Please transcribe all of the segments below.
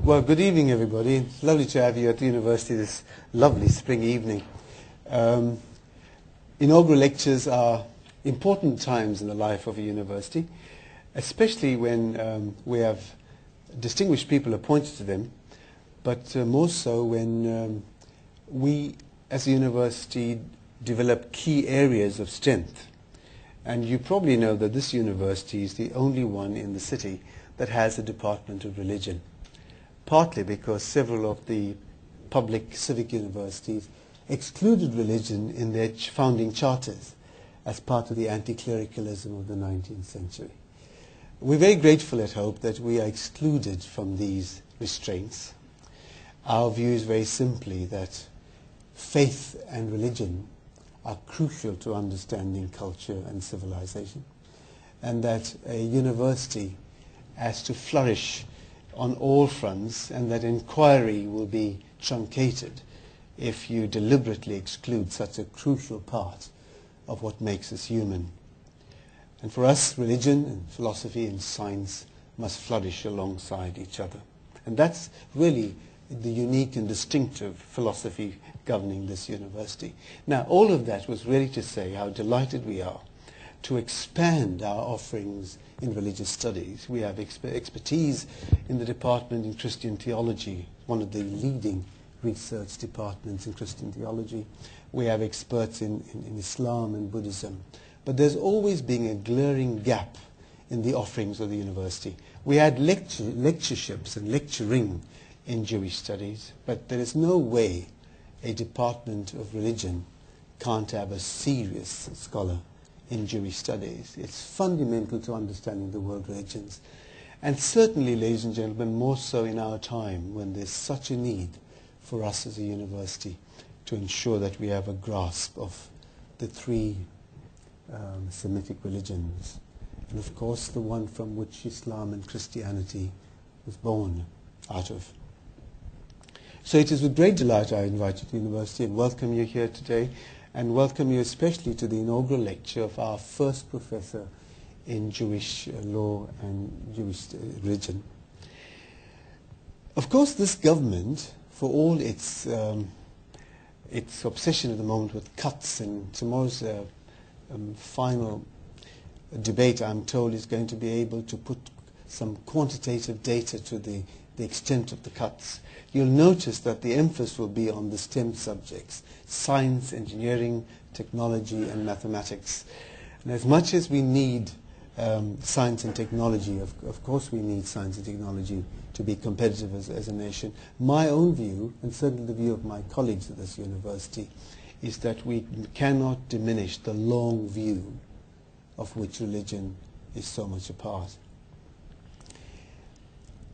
Well, good evening, everybody. It's lovely to have you at the university this lovely spring evening. Inaugural lectures are important times in the life of a university, especially when we have distinguished people appointed to them, but more so when we, as a university, develop key areas of strength. And you probably know that this university is the only one in the city that has a department of religion, partly because several of the public civic universities excluded religion in their founding charters as part of the anti-clericalism of the 19th century. We're very grateful at Hope that we are excluded from these restraints. Our view is very simply that faith and religion are crucial to understanding culture and civilization, and that a university has to flourish on all fronts, and that inquiry will be truncated if you deliberately exclude such a crucial part of what makes us human. And for us, religion and philosophy and science must flourish alongside each other. And that's really the unique and distinctive philosophy governing this university. Now, all of that was really to say how delighted we are to expand our offerings in religious studies. We have expertise in the department in Christian theology, one of the leading research departments in Christian theology. We have experts in Islam and Buddhism. But there's always been a glaring gap in the offerings of the university. We had lectureships and lecturing in Jewish studies, but there is no way a department of religion can't have a serious scholar in Jewish studies. It's fundamental to understanding the world religions. And certainly, ladies and gentlemen, more so in our time when there's such a need for us as a university to ensure that we have a grasp of the three Semitic religions, and of course the one from which Islam and Christianity was born out of. So it is with great delight I invite you to the university and welcome you here today, and welcome you especially to the inaugural lecture of our first professor in Jewish law and Jewish religion. Of course, this government, for all its obsession at the moment with cuts, and tomorrow's final debate, I'm told, is going to be able to put some quantitative data to the extent of the cuts. You'll notice that the emphasis will be on the STEM subjects: science, engineering, technology, and mathematics. And as much as we need science and technology, of course we need science and technology to be competitive as a nation. My own view, and certainly the view of my colleagues at this university, is that we cannot diminish the long view of which religion is so much a part.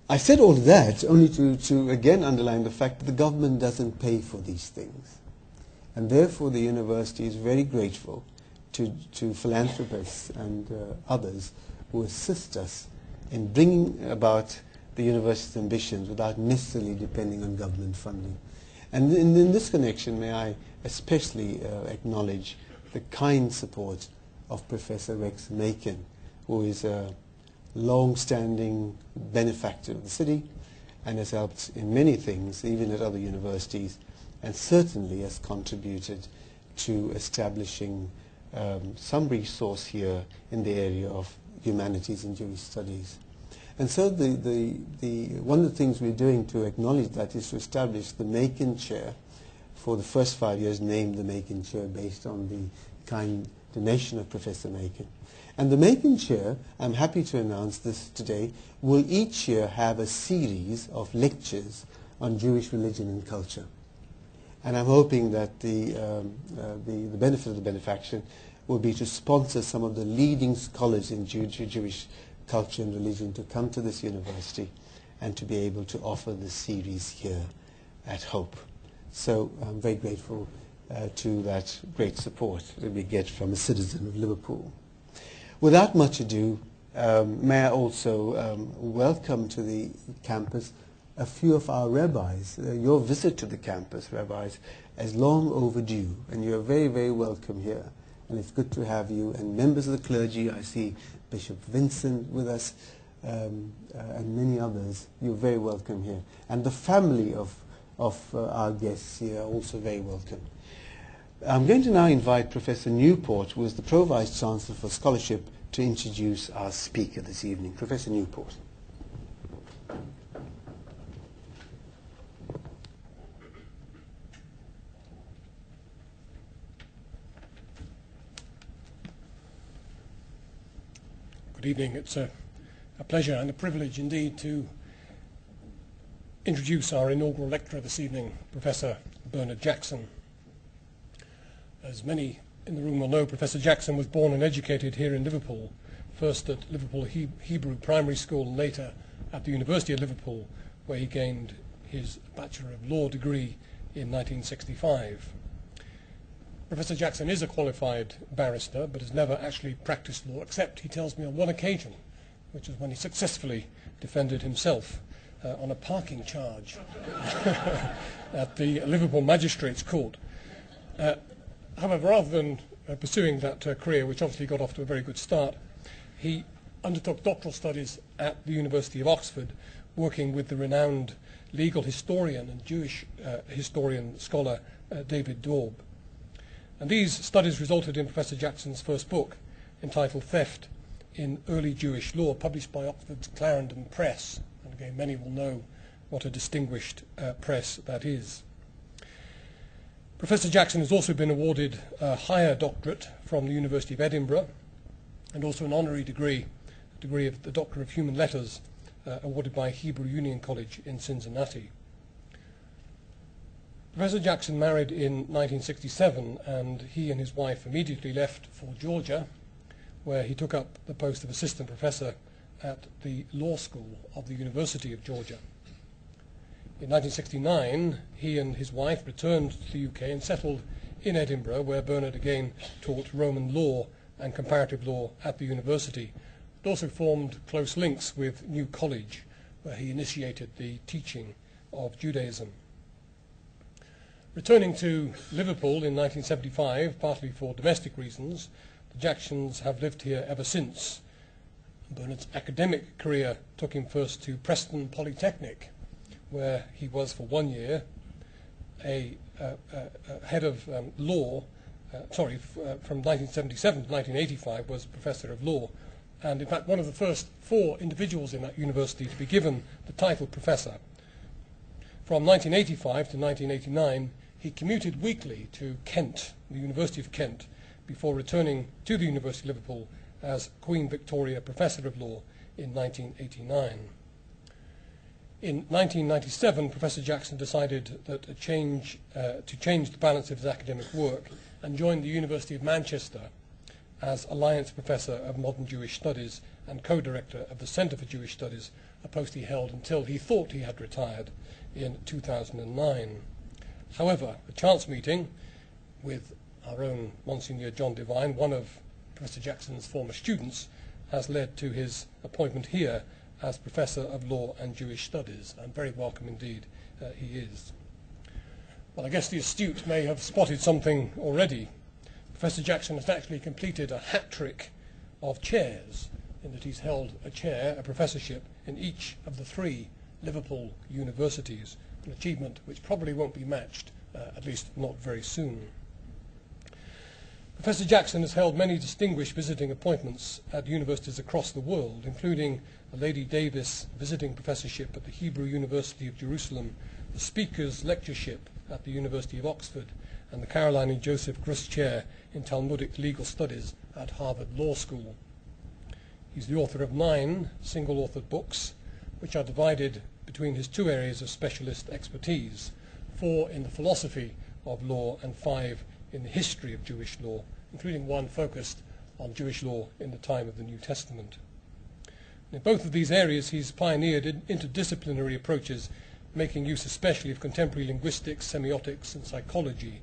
I said all of that only to again underline the fact that the government doesn't pay for these things. And therefore the university is very grateful to philanthropists and others who assist us in bringing about the university's ambitions without necessarily depending on government funding. And in this connection, may I especially acknowledge the kind support of Professor Rex Macon, who is a long-standing benefactor of the city and has helped in many things, even at other universities, and certainly has contributed to establishing some resource here in the area of humanities and Jewish studies. And so one of the things we're doing to acknowledge that is to establish the Macon Chair. For the first 5 years, named the Macon Chair based on the kind donation of Professor Macon. And the Macon Chair, I'm happy to announce this today, will each year have a series of lectures on Jewish religion and culture. And I'm hoping that the benefit of the benefaction will be to sponsor some of the leading scholars in Jewish culture and religion to come to this university and to be able to offer this series here at Hope. So I'm very grateful to that great support that we get from a citizen of Liverpool. Without much ado, may I also welcome to the campus a few of our rabbis. Your visit to the campus, rabbis, is long overdue, and you're very, very welcome here. And it's good to have you. And members of the clergy, I see Bishop Vincent with us, and many others, you're very welcome here. And the family of our guests here are also very welcome. I'm going to now invite Professor Newport, who is the Pro Vice Chancellor for Scholarship, to introduce our speaker this evening. Professor Newport. Good evening. It's a pleasure and a privilege indeed to introduce our inaugural lecturer this evening, Professor Bernhard Jackson. As many in the room will know, Professor Jackson was born and educated here in Liverpool, first at Liverpool Hebrew Primary School and later at the University of Liverpool, where he gained his Bachelor of Law degree in 1965. Professor Jackson is a qualified barrister, but has never actually practiced law, except, he tells me, on one occasion, which was when he successfully defended himself on a parking charge at the Liverpool Magistrates' Court. However, rather than pursuing that career, which obviously got off to a very good start, he undertook doctoral studies at the University of Oxford, working with the renowned legal historian and Jewish historian scholar David Daub. And these studies resulted in Professor Jackson's first book, entitled Theft in Early Jewish Law, published by Oxford's Clarendon Press. And again, many will know what a distinguished press that is. Professor Jackson has also been awarded a higher doctorate from the University of Edinburgh, and also an honorary degree of the Doctor of Human Letters, awarded by Hebrew Union College in Cincinnati. Professor Jackson married in 1967, and he and his wife immediately left for Georgia, where he took up the post of assistant professor at the law school of the University of Georgia. In 1969, he and his wife returned to the UK and settled in Edinburgh, where Bernhard again taught Roman law and comparative law at the university, but also formed close links with New College, where he initiated the teaching of Judaism. Returning to Liverpool in 1975, partly for domestic reasons, the Jacksons have lived here ever since. Bernhard's academic career took him first to Preston Polytechnic, where he was for 1 year a head of law, from 1977 to 1985 was professor of law, and in fact one of the first 4 individuals in that university to be given the title professor. From 1985 to 1989, he commuted weekly to Kent, the University of Kent, before returning to the University of Liverpool as Queen Victoria Professor of Law in 1989. In 1997, Professor Jackson decided that to change the balance of his academic work and joined the University of Manchester as Alliance Professor of Modern Jewish Studies and co-director of the Centre for Jewish Studies, a post he held until he thought he had retired in 2009. However, a chance meeting with our own Monsignor John Devine, one of Professor Jackson's former students, has led to his appointment here as Professor of Law and Jewish Studies, and very welcome indeed he is. Well, I guess the astute may have spotted something already. Professor Jackson has actually completed a hat trick of chairs, in that he's held a chair, a professorship, in each of the 3 Liverpool universities, an achievement which probably won't be matched, at least not very soon. Professor Jackson has held many distinguished visiting appointments at universities across the world, including the Lady Davis Visiting Professorship at the Hebrew University of Jerusalem, the Speaker's Lectureship at the University of Oxford, and the Caroline and Joseph Gruss Chair in Talmudic Legal Studies at Harvard Law School. He's the author of 9 single-authored books, which are divided between his 2 areas of specialist expertise, 4 in the philosophy of law and 5 in the history of Jewish law, including one focused on Jewish law in the time of the New Testament. In both of these areas, he's pioneered interdisciplinary approaches, making use especially of contemporary linguistics, semiotics, and psychology.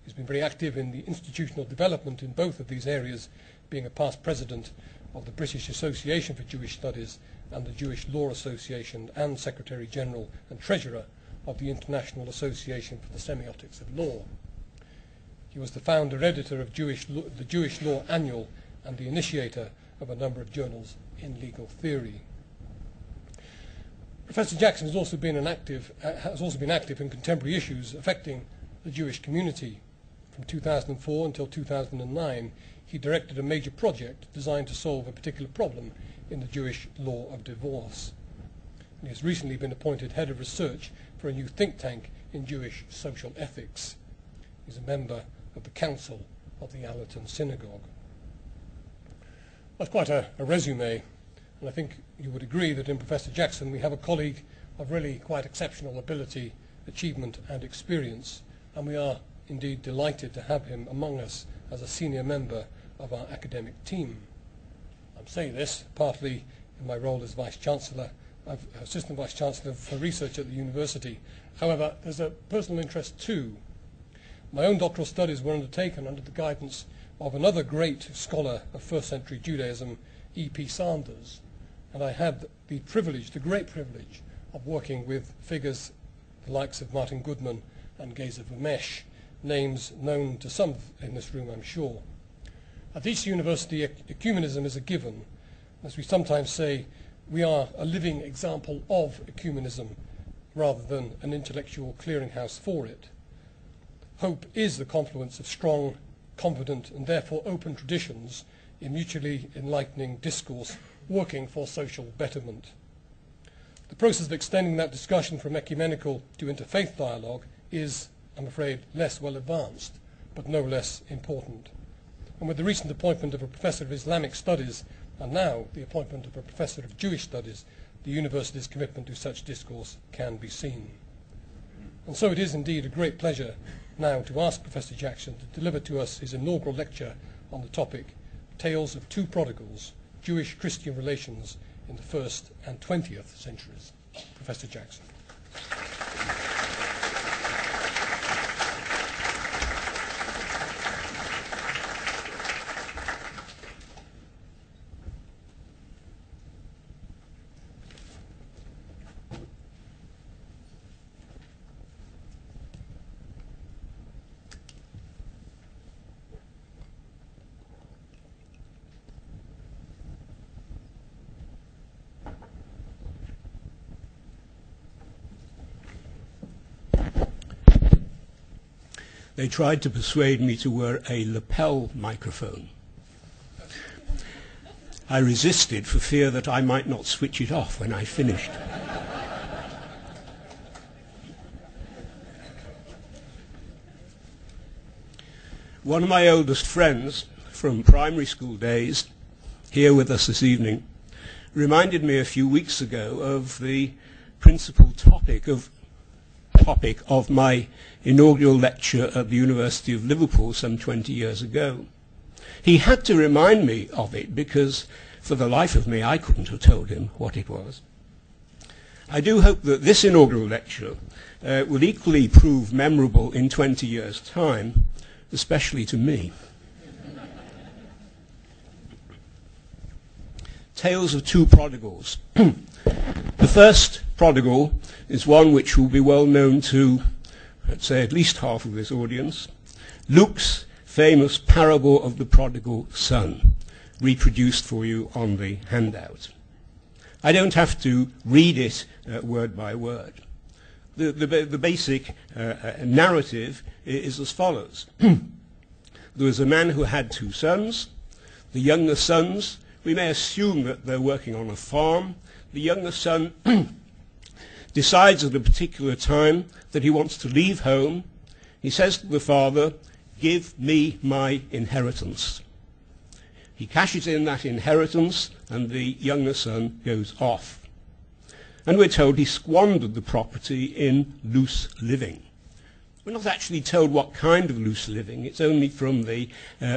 He's been very active in the institutional development in both of these areas, being a past president of the British Association for Jewish Studies and the Jewish Law Association, and Secretary General and Treasurer of the International Association for the Semiotics of Law. He was the founder-editor of the Jewish Law Annual and the initiator of a number of journals in legal theory. Professor Jackson has also been active in contemporary issues affecting the Jewish community. From 2004 until 2009, he directed a major project designed to solve a particular problem in the Jewish law of divorce. And he has recently been appointed head of research for a new think tank in Jewish social ethics. He's a member of the Council of the Allerton Synagogue. That's quite a resume, and I think you would agree that in Professor Jackson we have a colleague of really quite exceptional ability, achievement and experience, and we are indeed delighted to have him among us as a senior member of our academic team. I'm saying this partly in my role as Vice-Chancellor, Assistant Vice-Chancellor for Research at the university. However, there's a personal interest too. My own doctoral studies were undertaken under the guidance of another great scholar of first century Judaism, E.P. Sanders, and I had the great privilege of working with figures the likes of Martin Goodman and Gezer Vermesh, names known to some in this room, I'm sure. At each university, ecumenism is a given. As we sometimes say, we are a living example of ecumenism rather than an intellectual clearinghouse for it. Hope is the confluence of strong, confident, and therefore open traditions in mutually enlightening discourse working for social betterment. The process of extending that discussion from ecumenical to interfaith dialogue is, I'm afraid, less well advanced, but no less important. And with the recent appointment of a professor of Islamic studies and now the appointment of a professor of Jewish studies, the university's commitment to such discourse can be seen. And so it is indeed a great pleasure now to ask Professor Jackson to deliver to us his inaugural lecture on the topic, Tales of Two Prodigals, Jewish-Christian Relations in the 1st and 20th Centuries. Professor Jackson. They tried to persuade me to wear a lapel microphone. I resisted for fear that I might not switch it off when I finished. One of my oldest friends from primary school days, here with us this evening, reminded me a few weeks ago of the principal topic of my inaugural lecture at the University of Liverpool some 20 years ago. He had to remind me of it because, for the life of me, I couldn't have told him what it was. I do hope that this inaugural lecture will equally prove memorable in 20 years' time, especially to me. Tales of Two Prodigals. The first prodigal is one which will be well known to, let's say, at least half of this audience. Luke's famous parable of the Prodigal Son, reproduced for you on the handout. I don't have to read it word by word. The basic narrative is as follows. There was a man who had two sons. The younger sons, we may assume that they're working on a farm. The younger son decides at a particular time that he wants to leave home. He says to the father, "Give me my inheritance." He cashes in that inheritance and the younger son goes off. And we're told he squandered the property in loose living. We're not actually told what kind of loose living. It's only from the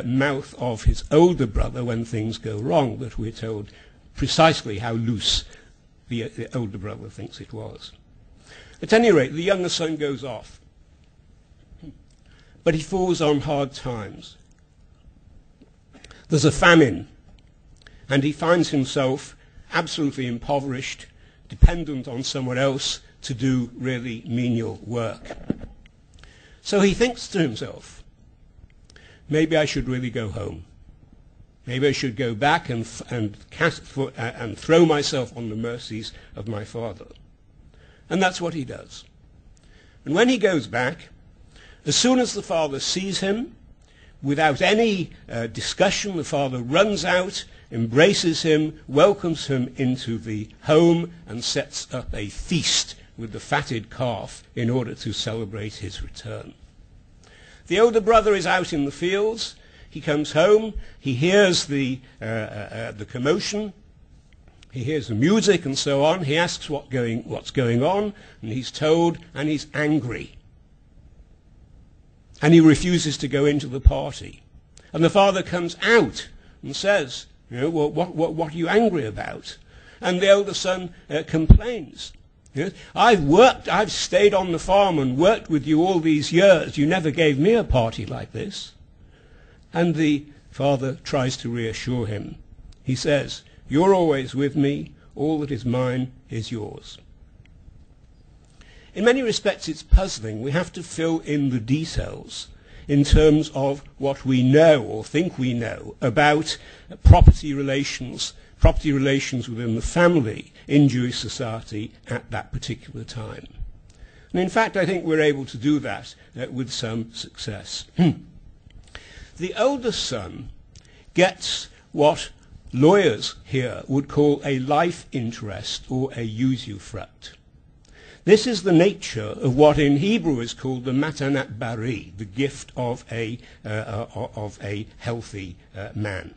mouth of his older brother when things go wrong that we're told precisely how loose the older brother thinks it was. At any rate, the younger son goes off. But he falls on hard times. There's a famine, and he finds himself absolutely impoverished, dependent on someone else to do really menial work. So he thinks to himself, maybe I should really go home. Maybe I should go back and throw myself on the mercies of my father. And that's what he does. And when he goes back, as soon as the father sees him, without any discussion, the father runs out, embraces him, welcomes him into the home, and sets up a feast with the fatted calf in order to celebrate his return. The older brother is out in the fields. He comes home. He hears the commotion. He hears the music and so on. He asks what's going on, and he's told, and he's angry. And he refuses to go into the party. And the father comes out and says, well, what are you angry about? And the elder son complains. Yes, I've stayed on the farm and worked with you all these years. You never gave me a party like this. And the father tries to reassure him. He says, you're always with me. All that is mine is yours. In many respects, it's puzzling. We have to fill in the details in terms of what we know or think we know about property relations within the family in Jewish society at that particular time. And in fact, I think we're able to do that with some success. The older son gets what lawyers here would call a life interest or a usufruct. This is the nature of what in Hebrew is called the matanat bari, the gift of a healthy man.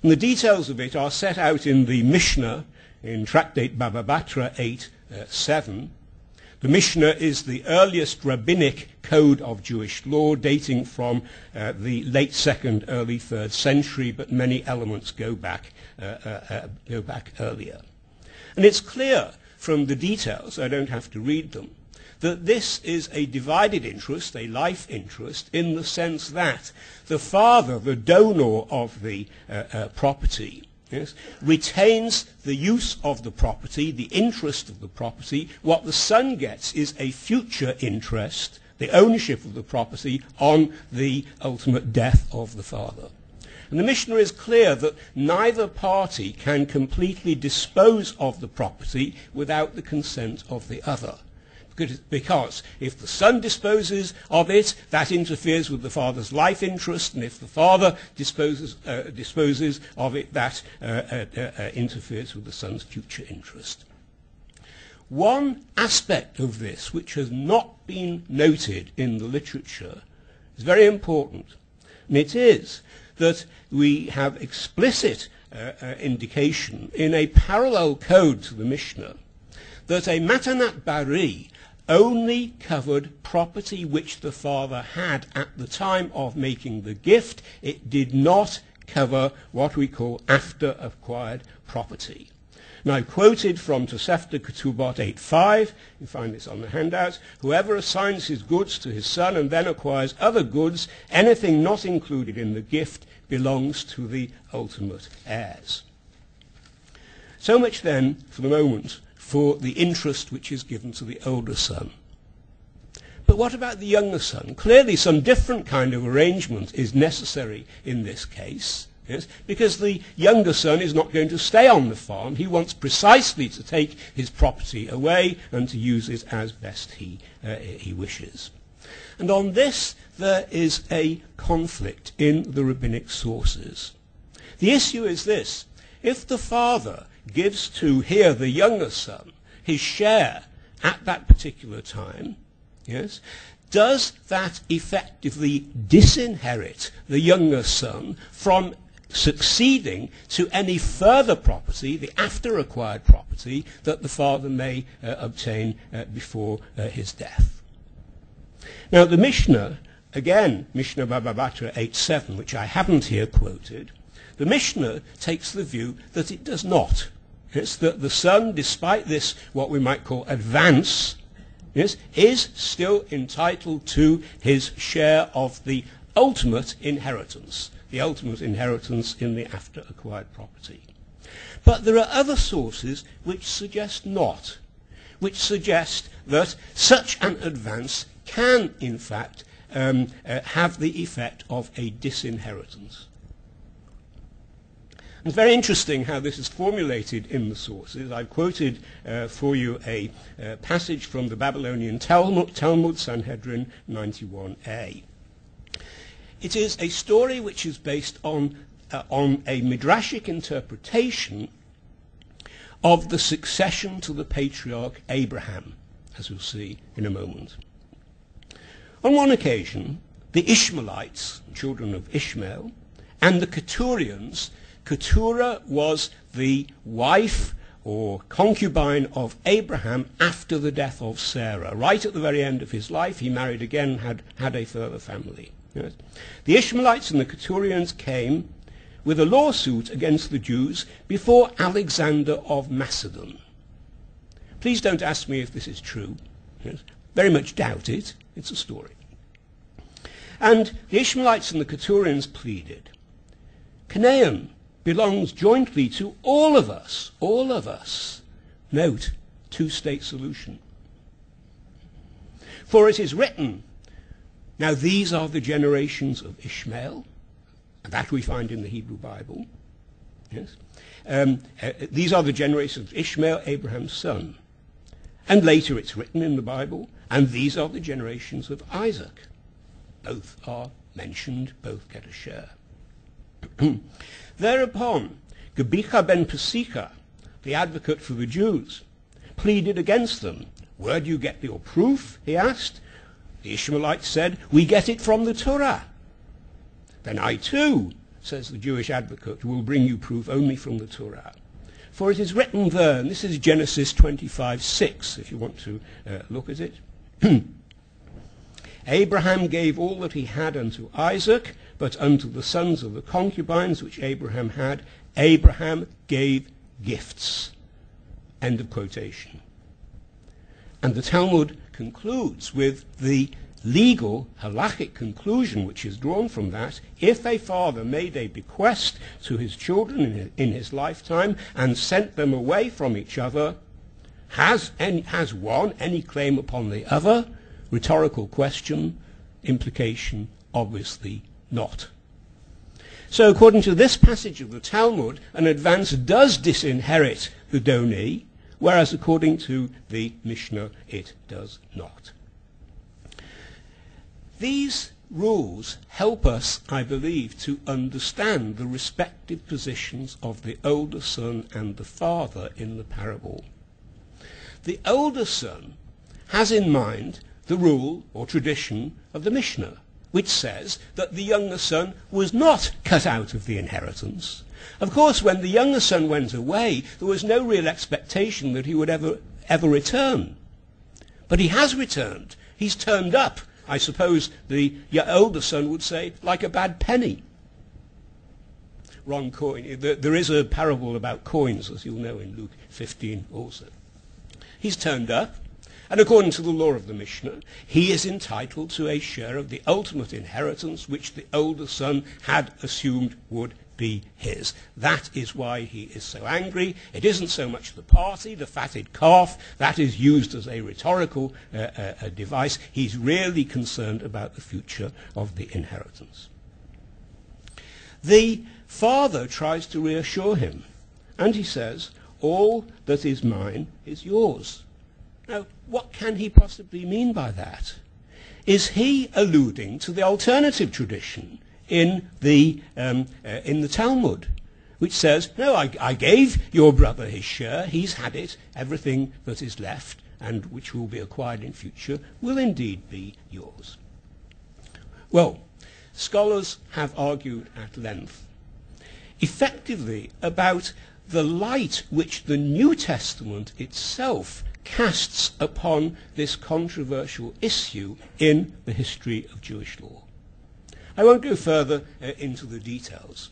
And the details of it are set out in the Mishnah in Tractate Baba Batra 8:7. The Mishnah is the earliest rabbinic code of Jewish law, dating from the late 2nd, early 3rd century, but many elements go back earlier. And it's clear from the details, I don't have to read them, that this is a divided interest, a life interest, in the sense that the father, the donor of the property, yes, retains the use of the property, the interest of the property. What the son gets is a future interest, the ownership of the property, on the ultimate death of the father. And the Mishnah is clear that neither party can completely dispose of the property without the consent of the other. Because if the son disposes of it, that interferes with the father's life interest, and if the father disposes of it, that interferes with the son's future interest. One aspect of this which has not been noted in the literature is very important, and it is that we have explicit indication in a parallel code to the Mishnah that a matanat bari only covered property which the father had at the time of making the gift. It did not cover what we call after-acquired property. Now, quoted from Tosefta Ketubot 8:5, you find this on the handout, whoever assigns his goods to his son and then acquires other goods, anything not included in the gift belongs to the ultimate heirs. So much then, for the moment, for the interest which is given to the older son. But what about the younger son? Clearly some different kind of arrangement is necessary in this case, yes, because the younger son is not going to stay on the farm. He wants precisely to take his property away and to use it as best he wishes. And on this there is a conflict in the rabbinic sources. The issue is this: if the father gives to here the younger son his share at that particular time, yes, does that effectively disinherit the younger son from succeeding to any further property, the after-acquired property, that the father may obtain before his death? Now the Mishnah, again, Mishnah Baba Batra 8:7, which I haven't here quoted, the Mishnah takes the view that it does not. It's that the son, despite this, what we might call advance, yes, is still entitled to his share of the ultimate inheritance in the after-acquired property. But there are other sources which suggest not, which suggest that such an advance can, in fact, have the effect of a disinheritance. It's very interesting how this is formulated in the sources. I've quoted for you a passage from the Babylonian Talmud, Sanhedrin 91a. It is a story which is based on a midrashic interpretation of the succession to the patriarch Abraham, as we'll see in a moment. On one occasion, the Ishmaelites, children of Ishmael, and the Keturians. Keturah was the wife or concubine of Abraham after the death of Sarah. Right at the very end of his life, he married again, had a further family. Yes. The Ishmaelites and the Keturians came with a lawsuit against the Jews before Alexander of Macedon. Please don't ask me if this is true. Yes. Very much doubt it. It's a story. And the Ishmaelites and the Keturians pleaded, Canaan belongs jointly to all of us. All of us. Note, two-state solution. For it is written, now these are the generations of Ishmael, that we find in the Hebrew Bible. Yes. These are the generations of Ishmael, Abraham's son. And later it's written in the Bible, and these are the generations of Isaac. Both are mentioned, both get a share. Thereupon, Gebicha ben Pesika, the advocate for the Jews, pleaded against them. Where do you get your proof? He asked. The Ishmaelites said, we get it from the Torah. Then I too, says the Jewish advocate, will bring you proof only from the Torah. For it is written there, and this is Genesis 25:6, if you want to look at it. Abraham gave all that he had unto Isaac, but unto the sons of the concubines which Abraham had, Abraham gave gifts. End of quotation. And the Talmud concludes with the legal, halachic conclusion which is drawn from that. If a father made a bequest to his children in his lifetime and sent them away from each other, has one any claim upon the other? Rhetorical question, implication, obviously not. So according to this passage of the Talmud, an advance does disinherit the donee, whereas according to the Mishnah, it does not. These rules help us, I believe, to understand the respective positions of the older son and the father in the parable. The older son has in mind the rule or tradition of the Mishnah, which says that the younger son was not cut out of the inheritance. Of course, when the younger son went away, there was no real expectation that he would ever return. But he has returned. He's turned up. I suppose the older son would say, like a bad penny. Wrong coin. There is a parable about coins, as you'll know, in Luke 15 also. He's turned up. And according to the law of the Mishnah, he is entitled to a share of the ultimate inheritance which the older son had assumed would be his. That is why he is so angry. It isn't so much the party, the fatted calf, that is used as a rhetorical device. He's really concerned about the future of the inheritance. The father tries to reassure him, and he says, all that is mine is yours. Now, what can he possibly mean by that? Is he alluding to the alternative tradition in the Talmud, which says, no, I gave your brother his share, he's had it, everything that is left, and which will be acquired in future, will indeed be yours? Well, scholars have argued at length, effectively, about the light which the New Testament itself casts upon this controversial issue in the history of Jewish law. I won't go further into the details,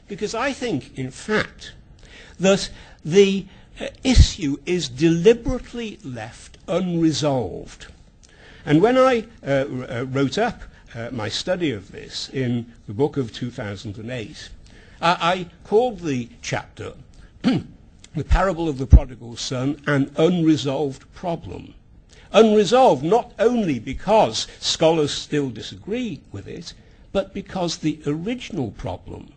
because I think, in fact, that the issue is deliberately left unresolved. And when I wrote up my study of this in the book of 2008, I called the chapter The Parable of the Prodigal Son, an unresolved problem. Unresolved not only because scholars still disagree with it, but because the original problem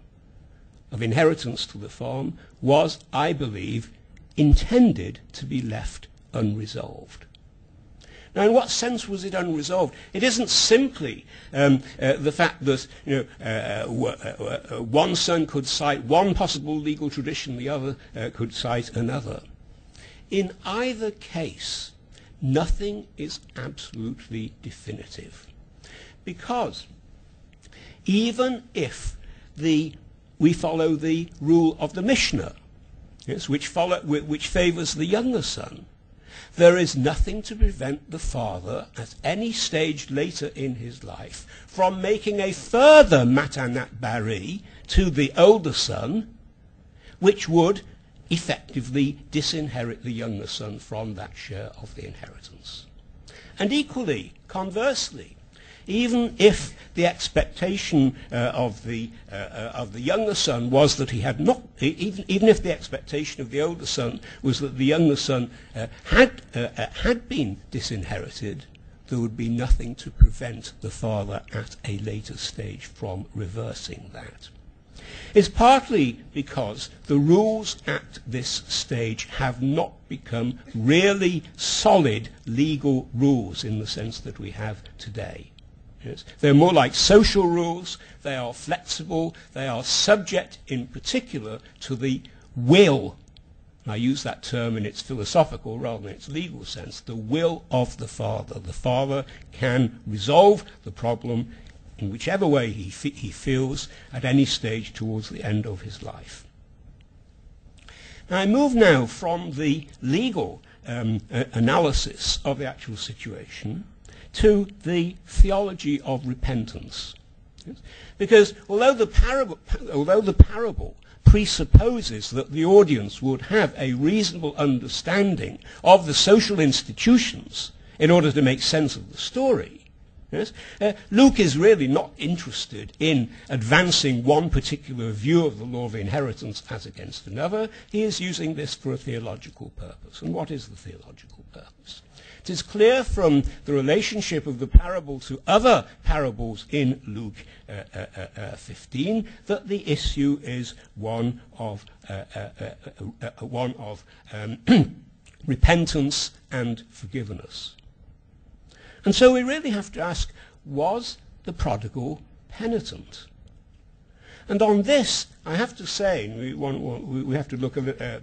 of inheritance to the farm was, I believe, intended to be left unresolved. Now, in what sense was it unresolved? It isn't simply the fact that one son could cite one possible legal tradition, the other could cite another. In either case, nothing is absolutely definitive, because even if we follow the rule of the Mishnah, yes, which favors the younger son, there is nothing to prevent the father at any stage later in his life from making a further matanat bari to the older son, which would effectively disinherit the younger son from that share of the inheritance. And equally, conversely, even if the expectation of the younger son was that he had not, even if the expectation of the older son was that the younger son had been disinherited, there would be nothing to prevent the father at a later stage from reversing that. It's partly because the rules at this stage have not become really solid legal rules in the sense that we have today. Yes. They're more like social rules. They are flexible. They are subject in particular to the will. I use that term in its philosophical rather than its legal sense. The will of the father. The father can resolve the problem in whichever way he feels at any stage towards the end of his life. Now, I move now from the legal analysis of the actual situation to the theology of repentance. Yes? Because although the parable presupposes that the audience would have a reasonable understanding of the social institutions in order to make sense of the story, yes, Luke is really not interested in advancing one particular view of the law of inheritance as against another. He is using this for a theological purpose. And what is the theological purpose? It is clear from the relationship of the parable to other parables in Luke 15 that the issue is one of repentance and forgiveness. And so we really have to ask, was the prodigal penitent? And on this, I have to say, we have to look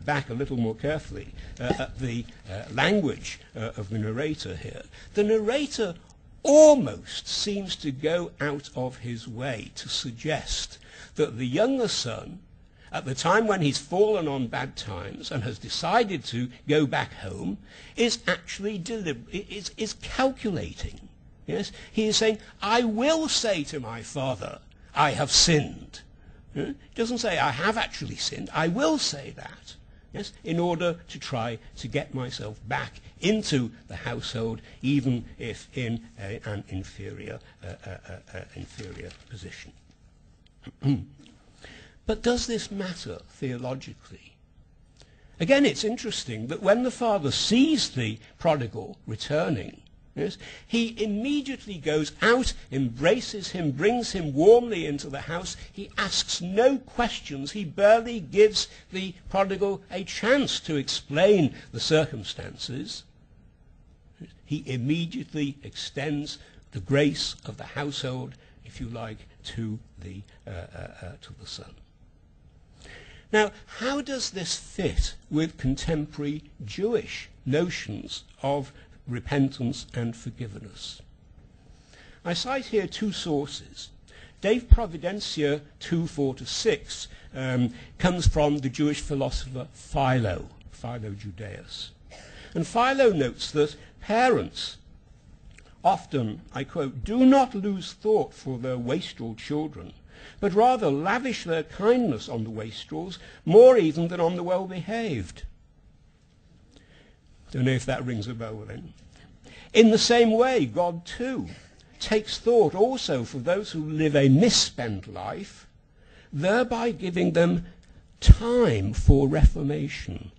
back a little more carefully at the language of the narrator here. The narrator almost seems to go out of his way to suggest that the younger son, at the time when he's fallen on bad times and has decided to go back home, is actually is calculating. Yes? He is saying, I will say to my father, I have sinned. He doesn't say, I have actually sinned. I will say that, yes, in order to try to get myself back into the household, even if in an inferior position. But does this matter theologically? Again, it's interesting that when the father sees the prodigal returning, yes, he immediately goes out, embraces him, brings him warmly into the house. He asks no questions. He barely gives the prodigal a chance to explain the circumstances. He immediately extends the grace of the household, if you like, to the son. Now, how does this fit with contemporary Jewish notions of repentance and forgiveness? I cite here two sources. De Providentia 2:4-6 comes from the Jewish philosopher Philo Judaeus. And Philo notes that parents often, I quote, do not lose thought for their wastrel children, but rather lavish their kindness on the wastrels, more even than on the well-behaved. Don't know if that rings a bell then. In the same way, God too takes thought also for those who live a misspent life, thereby giving them time for reformation,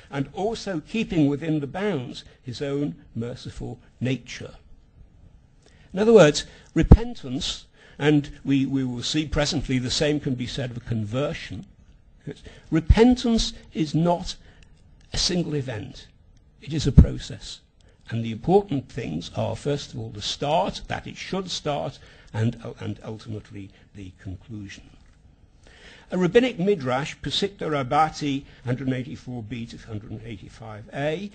and also keeping within the bounds his own merciful nature. In other words, repentance and we will see presently the same can be said of conversion. Repentance is not a single event. It is a process. And the important things are, first of all, the start, that it should start, and ultimately the conclusion. A rabbinic midrash, Pesikta Rabbati 184b to 185a,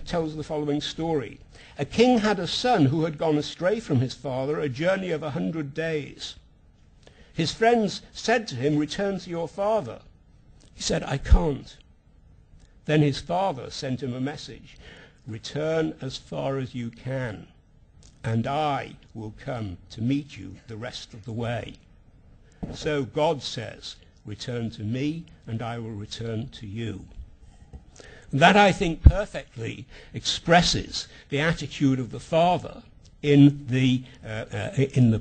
tells the following story. A king had a son who had gone astray from his father a journey of 100 days. His friends said to him, "Return to your father." He said, "I can't." Then his father sent him a message, "Return as far as you can, and I will come to meet you the rest of the way." So God says, "Return to me, and I will return to you." That, I think, perfectly expresses the attitude of the father in the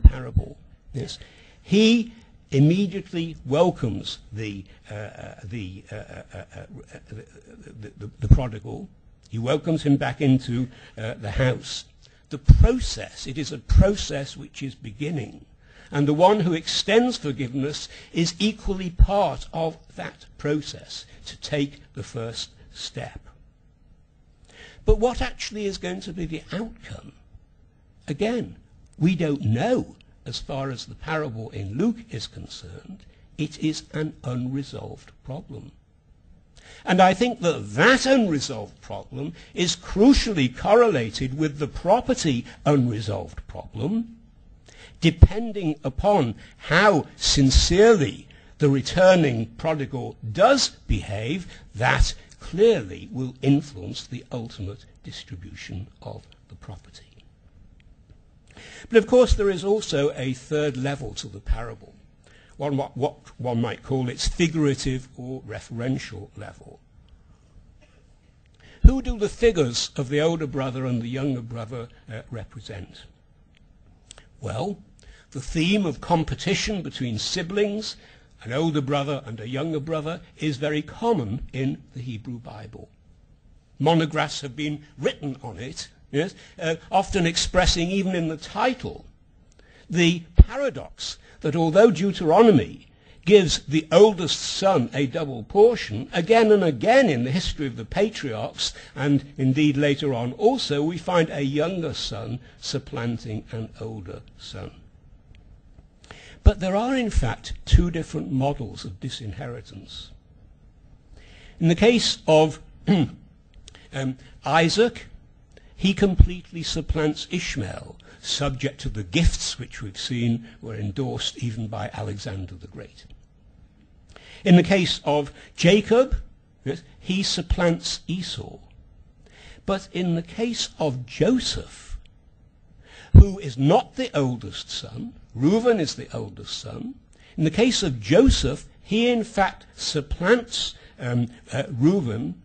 parable. Yes. He immediately welcomes the prodigal. He welcomes him back into the house. The process, it is a process which is beginning. And the one who extends forgiveness is equally part of that process, to take the first step. But what actually is going to be the outcome? Again, we don't know as far as the parable in Luke is concerned. It is an unresolved problem. And I think that that unresolved problem is crucially correlated with the property unresolved problem, depending upon how sincerely the returning prodigal does behave. That clearly will influence the ultimate distribution of the property. But of course there is also a third level to the parable, what one might call its figurative or referential level. Who do the figures of the older brother and the younger brother represent? Well, the theme of competition between siblings, an older brother and a younger brother, is very common in the Hebrew Bible. Monographs have been written on it, yes, often expressing, even in the title, the paradox that although Deuteronomy gives the oldest son a double portion, again and again in the history of the patriarchs, and indeed later on also, we find a younger son supplanting an older son. But there are in fact two different models of disinheritance. In the case of Isaac, he completely supplants Ishmael, subject to the gifts which we've seen were endorsed even by Alexander the Great. In the case of Jacob, yes, he supplants Esau. But in the case of Joseph, who is not the oldest son, Reuben is the oldest son. In the case of Joseph, he in fact supplants Reuben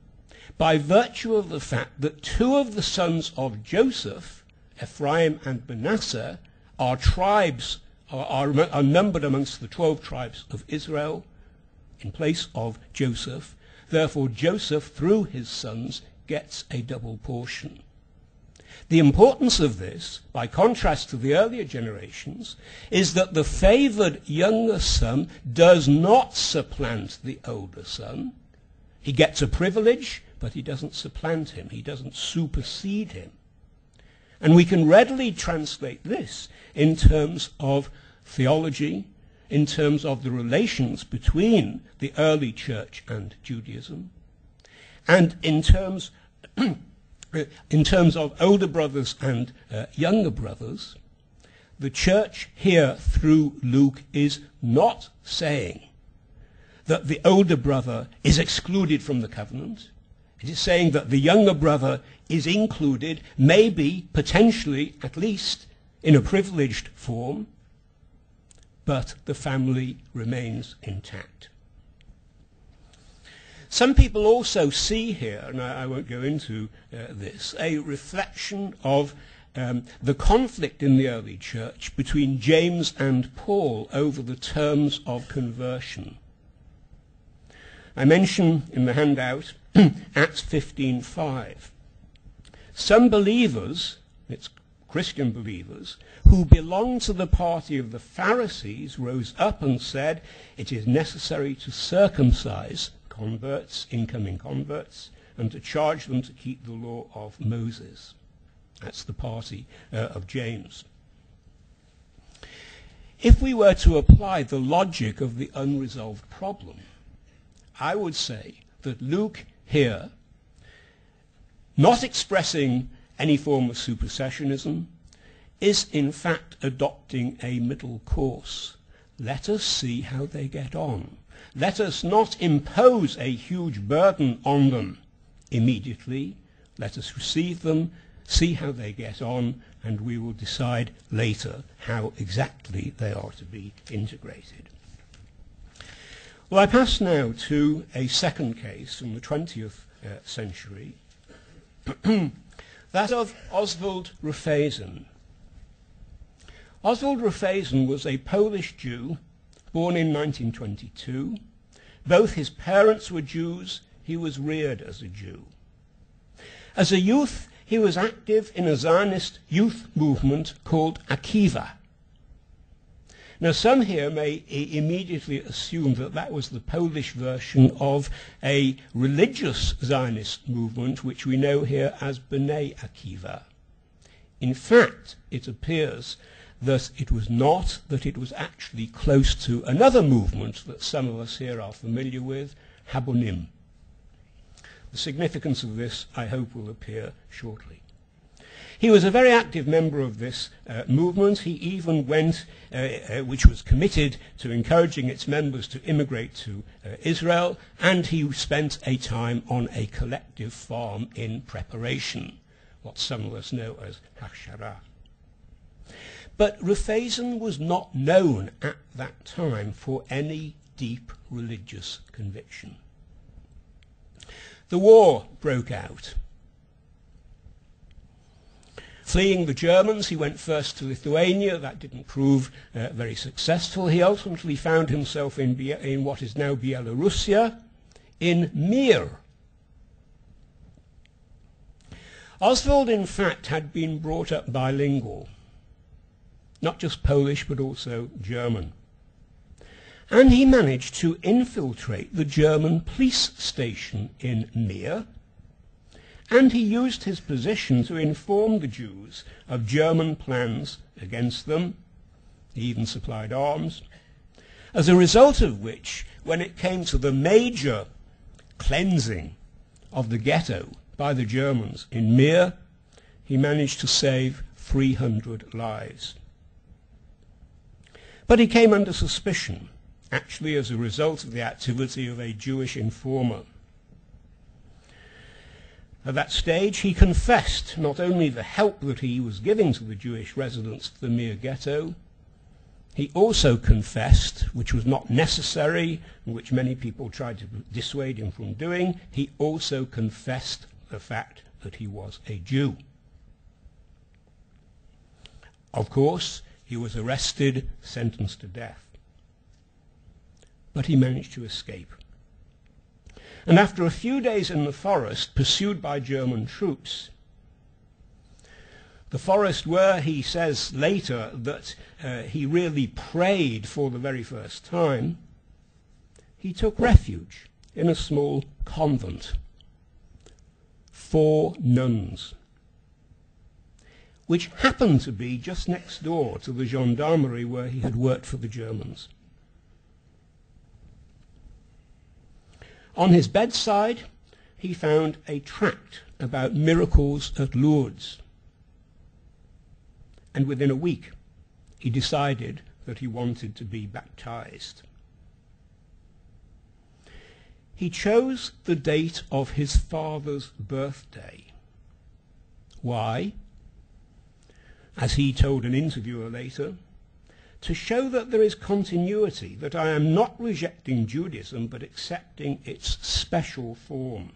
by virtue of the fact that two of the sons of Joseph, Ephraim and Manasseh, are tribes, are numbered amongst the 12 tribes of Israel in place of Joseph. Therefore, Joseph, through his sons, gets a double portion. The importance of this, by contrast to the earlier generations, is that the favored younger son does not supplant the older son. He gets a privilege, but he doesn't supplant him. He doesn't supersede him. And we can readily translate this in terms of theology, in terms of the relations between the early church and Judaism, and in terms of older brothers and younger brothers. The church here through Luke is not saying that the older brother is excluded from the covenant. It is saying that the younger brother is included, maybe, potentially, at least, in a privileged form, but the family remains intact. Some people also see here, and I won't go into this, a reflection of the conflict in the early church between James and Paul over the terms of conversion. I mention in the handout Acts 15:5. Some believers, it's Christian believers, who belonged to the party of the Pharisees, rose up and said, it is necessary to circumcise converts, incoming converts, and to charge them to keep the law of Moses. That's the party of James. If we were to apply the logic of the unresolved problem, I would say that Luke here, not expressing any form of supersessionism, is in fact adopting a middle course. Let us see how they get on. Let us not impose a huge burden on them immediately. Let us receive them, see how they get on, and we will decide later how exactly they are to be integrated. Well, I pass now to a second case from the 20th century, that of Oswald Rufeisen. Oswald Rufeisen was a Polish Jew born in 1922. Both his parents were Jews. He was reared as a Jew. As a youth, he was active in a Zionist youth movement called Akiva. Now, some here may immediately assume that that was the Polish version of a religious Zionist movement, which we know here as B'nai Akiva. In fact, it appears that it was not, that it was actually close to another movement that some of us here are familiar with, Habonim. The significance of this, I hope, will appear shortly. He was a very active member of this movement. He even went, which was committed to encouraging its members to immigrate to Israel, and he spent a time on a collective farm in preparation, what some of us know as Hachshara. But Rufeisen was not known at that time for any deep religious conviction. The war broke out. Fleeing the Germans, he went first to Lithuania. That didn't prove very successful. He ultimately found himself in what is now Belarusia, in Mir. Oswald, in fact, had been brought up bilingual, not just Polish, but also German. And he managed to infiltrate the German police station in Mir, and he used his position to inform the Jews of German plans against them. He even supplied arms, as a result of which, when it came to the major cleansing of the ghetto by the Germans in Mir, he managed to save 300 lives. But he came under suspicion, actually as a result of the activity of a Jewish informer. At that stage, he confessed not only the help that he was giving to the Jewish residents of the Mir ghetto, he also confessed, which was not necessary, and which many people tried to dissuade him from doing, he also confessed the fact that he was a Jew. Of course, he was arrested, sentenced to death. But he managed to escape. And after a few days in the forest, pursued by German troops, the forest where he says later that he really prayed for the very first time, he took refuge in a small convent. 4 nuns, which happened to be just next door to the gendarmerie where he had worked for the Germans. On his bedside, he found a tract about miracles at Lourdes. And within a week, he decided that he wanted to be baptized. He chose the date of his father's birthday. Why? As he told an interviewer later, to show that there is continuity, that I am not rejecting Judaism, but accepting its special form.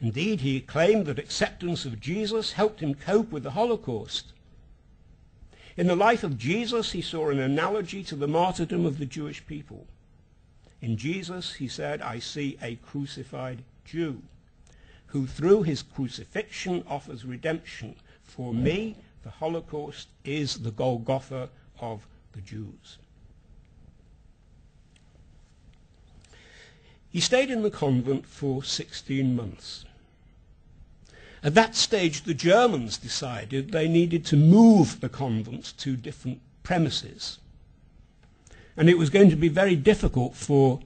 Indeed, he claimed that acceptance of Jesus helped him cope with the Holocaust. In the life of Jesus, he saw an analogy to the martyrdom of the Jewish people. In Jesus, he said, I see a crucified Jew, who through his crucifixion offers redemption For me, the Holocaust is the Golgotha of the Jews. He stayed in the convent for 16 months. At that stage, the Germans decided they needed to move the convent to different premises. And it was going to be very difficult for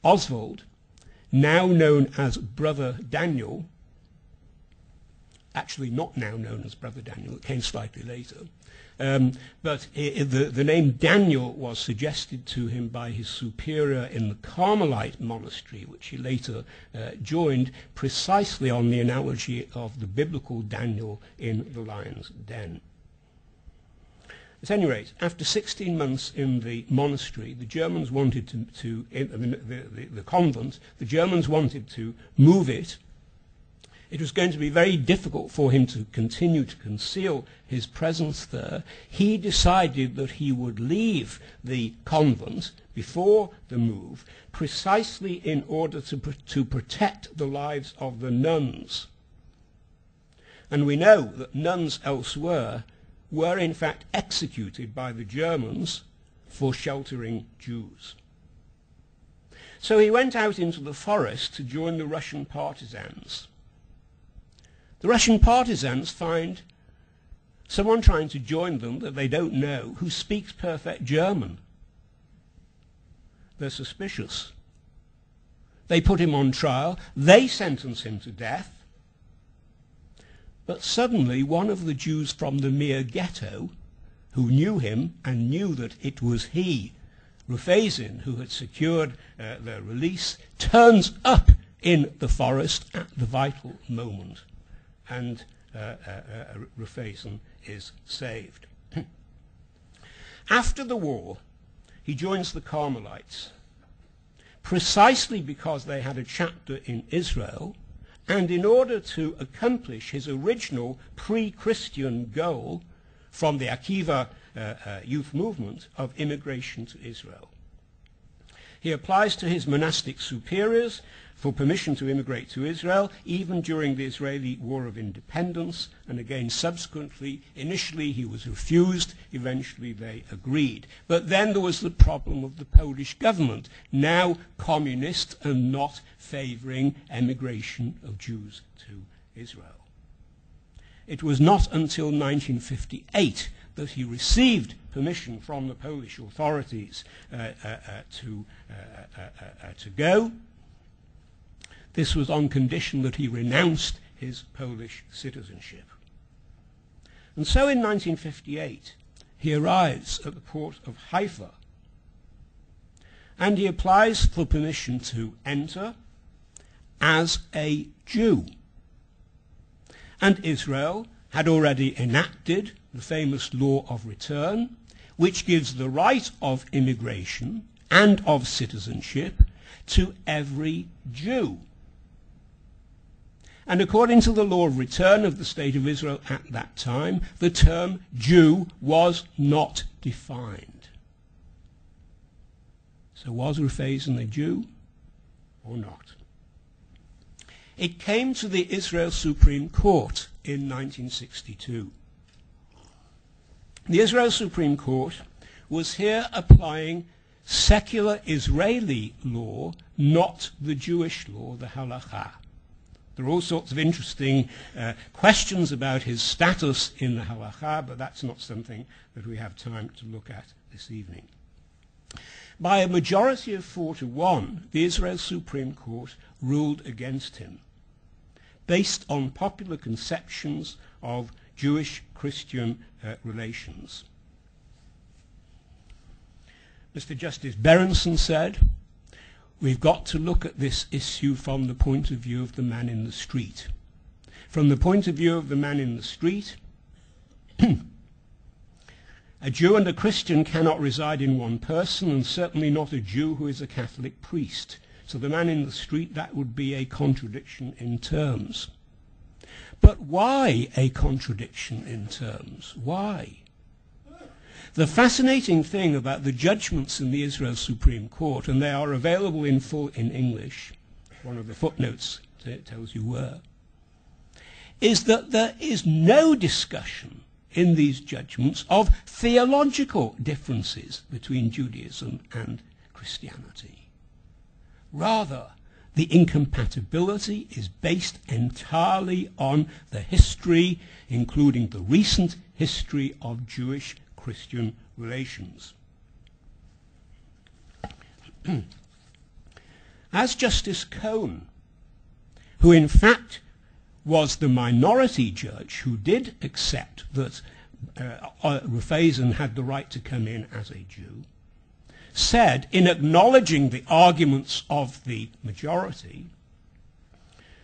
Oswald, now known as Brother Daniel, actually not now known as Brother Daniel, it came slightly later, but the name Daniel was suggested to him by his superior in the Carmelite monastery, which he later joined, precisely on the analogy of the biblical Daniel in the lion's den. At any rate, after 16 months in the monastery, the Germans wanted the convent, the Germans wanted to move it. It was going to be very difficult for him to continue to conceal his presence there. He decided that he would leave the convent before the move, precisely in order to protect the lives of the nuns. And we know that nuns elsewhere were in fact executed by the Germans for sheltering Jews. So he went out into the forest to join the Russian partisans. The Russian partisans find someone trying to join them that they don't know, who speaks perfect German. They're suspicious. They put him on trial. They sentence him to death. But suddenly one of the Jews from the mere Ghetto, who knew him and knew that it was he, Rufazin, who had secured their release, turns up in the forest at the vital moment. And Rufazin is saved. After the war, he joins the Carmelites, precisely because they had a chapter in Israel, and in order to accomplish his original pre-Christian goal from the Akiva youth movement of immigration to Israel. He applies to his monastic superiors for permission to immigrate to Israel, even during the Israeli War of Independence, and again subsequently. Initially he was refused, eventually they agreed. But then there was the problem of the Polish government, now communist and not favouring emigration of Jews to Israel. It was not until 1958 that he received permission from the Polish authorities to go. This was on condition that he renounced his Polish citizenship. And so in 1958, he arrives at the port of Haifa, and he applies for permission to enter as a Jew. And Israel had already enacted the famous law of return, which gives the right of immigration and of citizenship to every Jew. And according to the law of return of the State of Israel at that time, the term Jew was not defined. So was Rufazin a Jew or not? It came to the Israel Supreme Court in 1962. The Israel Supreme Court was here applying secular Israeli law, not the Jewish law, the halakha. There are all sorts of interesting questions about his status in the halakha, but that's not something that we have time to look at this evening. By a majority of 4-1, the Israel Supreme Court ruled against him, based on popular conceptions of Jewish-Christian relations. Mr. Justice Berenson said, "We've got to look at this issue from the point of view of the man in the street. From the point of view of the man in the street, a Jew and a Christian cannot reside in one person, and certainly not a Jew who is a Catholic priest. So the man in the street, that would be a contradiction in terms." But why a contradiction in terms? Why? The fascinating thing about the judgments in the Israel Supreme Court, and they are available in full in English, one of the footnotes tells you where, is that there is no discussion in these judgments of theological differences between Judaism and Christianity. Rather, the incompatibility is based entirely on the history, including the recent history of Jewish-Christian relations. As Justice Cone, who in fact was the minority judge who did accept that Rufeisen had the right to come in as a Jew, said, in acknowledging the arguments of the majority,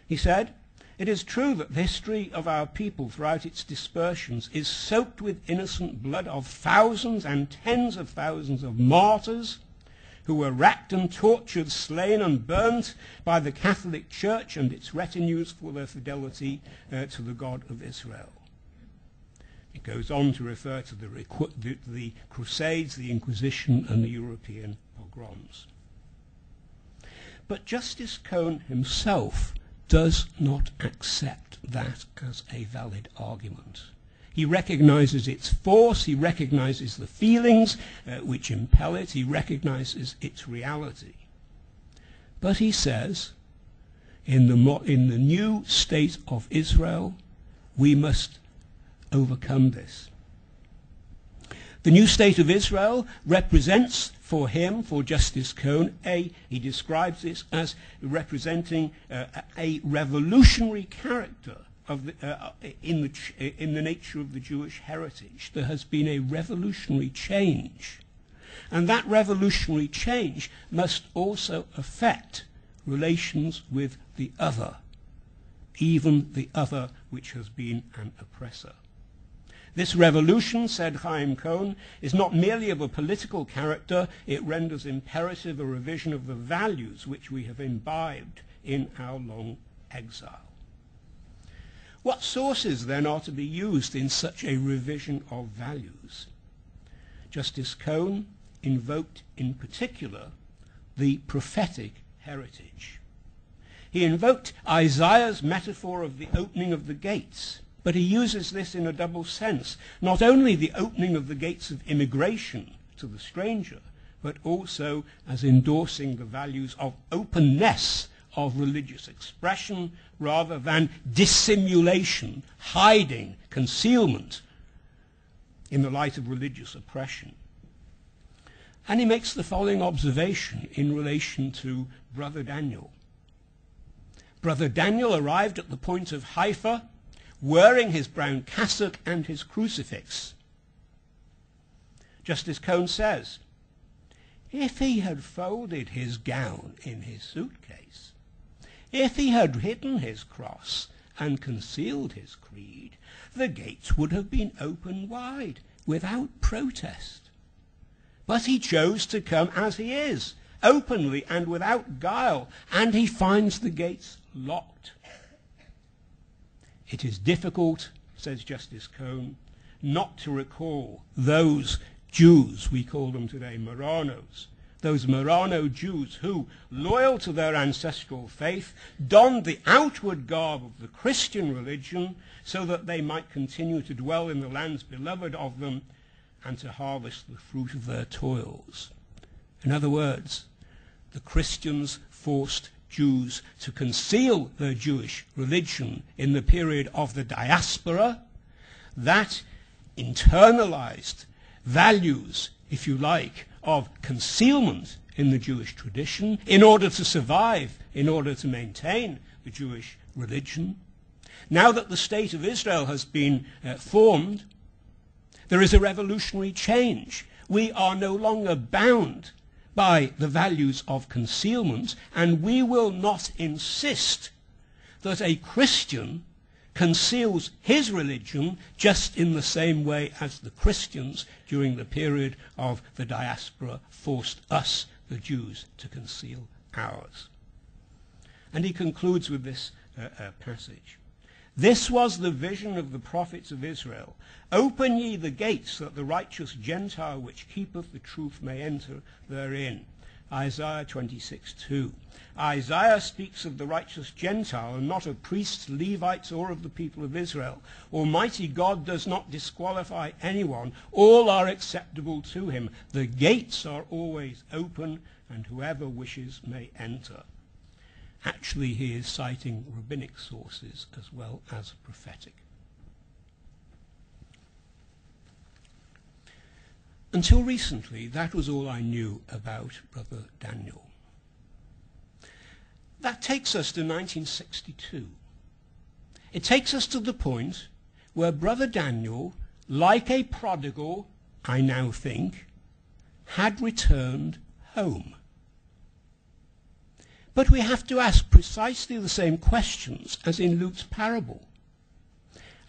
he said, "It is true that the history of our people throughout its dispersions is soaked with innocent blood of thousands and tens of thousands of martyrs who were racked and tortured, slain and burnt by the Catholic Church and its retinues for their fidelity to the God of Israel." It goes on to refer to the Crusades, the Inquisition, and the European pogroms. But Justice Cone himself does not accept that as a valid argument. He recognizes its force, he recognizes the feelings which impel it, he recognizes its reality. But he says, in the new state of Israel, we must overcome this. The new state of Israel represents for him, for Justice Cone, he describes this as representing a revolutionary character of in the nature of the Jewish heritage. There has been a revolutionary change. And that revolutionary change must also affect relations with the other, even the other which has been an oppressor. This revolution, said Chaim Cohn, is not merely of a political character, it renders imperative a revision of the values which we have imbibed in our long exile. What sources then are to be used in such a revision of values? Justice Cohn invoked in particular the prophetic heritage. He invoked Isaiah's metaphor of the opening of the gates, but he uses this in a double sense, not only the opening of the gates of immigration to the stranger, but also as endorsing the values of openness of religious expression rather than dissimulation, hiding, concealment in the light of religious oppression. And he makes the following observation in relation to Brother Daniel. Brother Daniel arrived at the point of Haifa wearing his brown cassock and his crucifix. Justice Cone says, if he had folded his gown in his suitcase, if he had hidden his cross and concealed his creed, the gates would have been open wide without protest. But he chose to come as he is, openly and without guile, and he finds the gates locked. It is difficult, says Justice Cone, not to recall those Jews, we call them today Marranos, those Marrano Jews who, loyal to their ancestral faith, donned the outward garb of the Christian religion so that they might continue to dwell in the lands beloved of them and to harvest the fruit of their toils. In other words, the Christians forced Jews to conceal their Jewish religion in the period of the diaspora. That internalized values, if you like, of concealment in the Jewish tradition in order to survive, in order to maintain the Jewish religion. Now that the state of Israel has been formed, there is a revolutionary change. We are no longer bound by the values of concealment, and we will not insist that a Christian conceals his religion just in the same way as the Christians during the period of the diaspora forced us, the Jews, to conceal ours. And he concludes with this passage. This was the vision of the prophets of Israel. Open ye the gates, that the righteous Gentile which keepeth the truth may enter therein. Isaiah 26:2. Isaiah speaks of the righteous Gentile and not of priests, Levites, or of the people of Israel. Almighty God does not disqualify anyone. All are acceptable to him. The gates are always open, and whoever wishes may enter. Actually, he is citing rabbinic sources as well as prophetic. Until recently, that was all I knew about Brother Daniel. That takes us to 1962. It takes us to the point where Brother Daniel, like a prodigal, I now think, had returned home. But we have to ask precisely the same questions as in Luke's parable,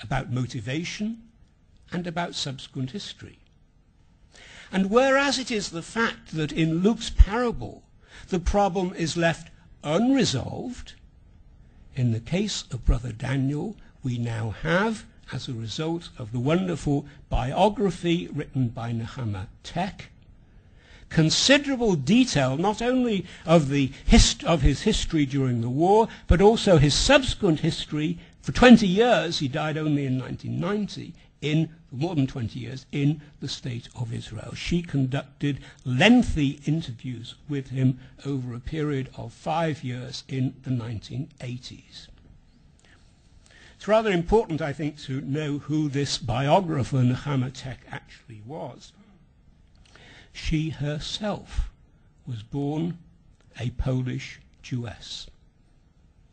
about motivation and about subsequent history. And whereas it is the fact that in Luke's parable the problem is left unresolved, in the case of Brother Daniel we now have, as a result of the wonderful biography written by Nehemiah Tech, considerable detail not only of his history during the war, but also his subsequent history. For 20 years, he died only in 1990, more than 20 years, in the State of Israel. She conducted lengthy interviews with him over a period of 5 years in the 1980s. It's rather important, I think, to know who this biographer, Nehemiah Tech, actually was. She herself was born a Polish Jewess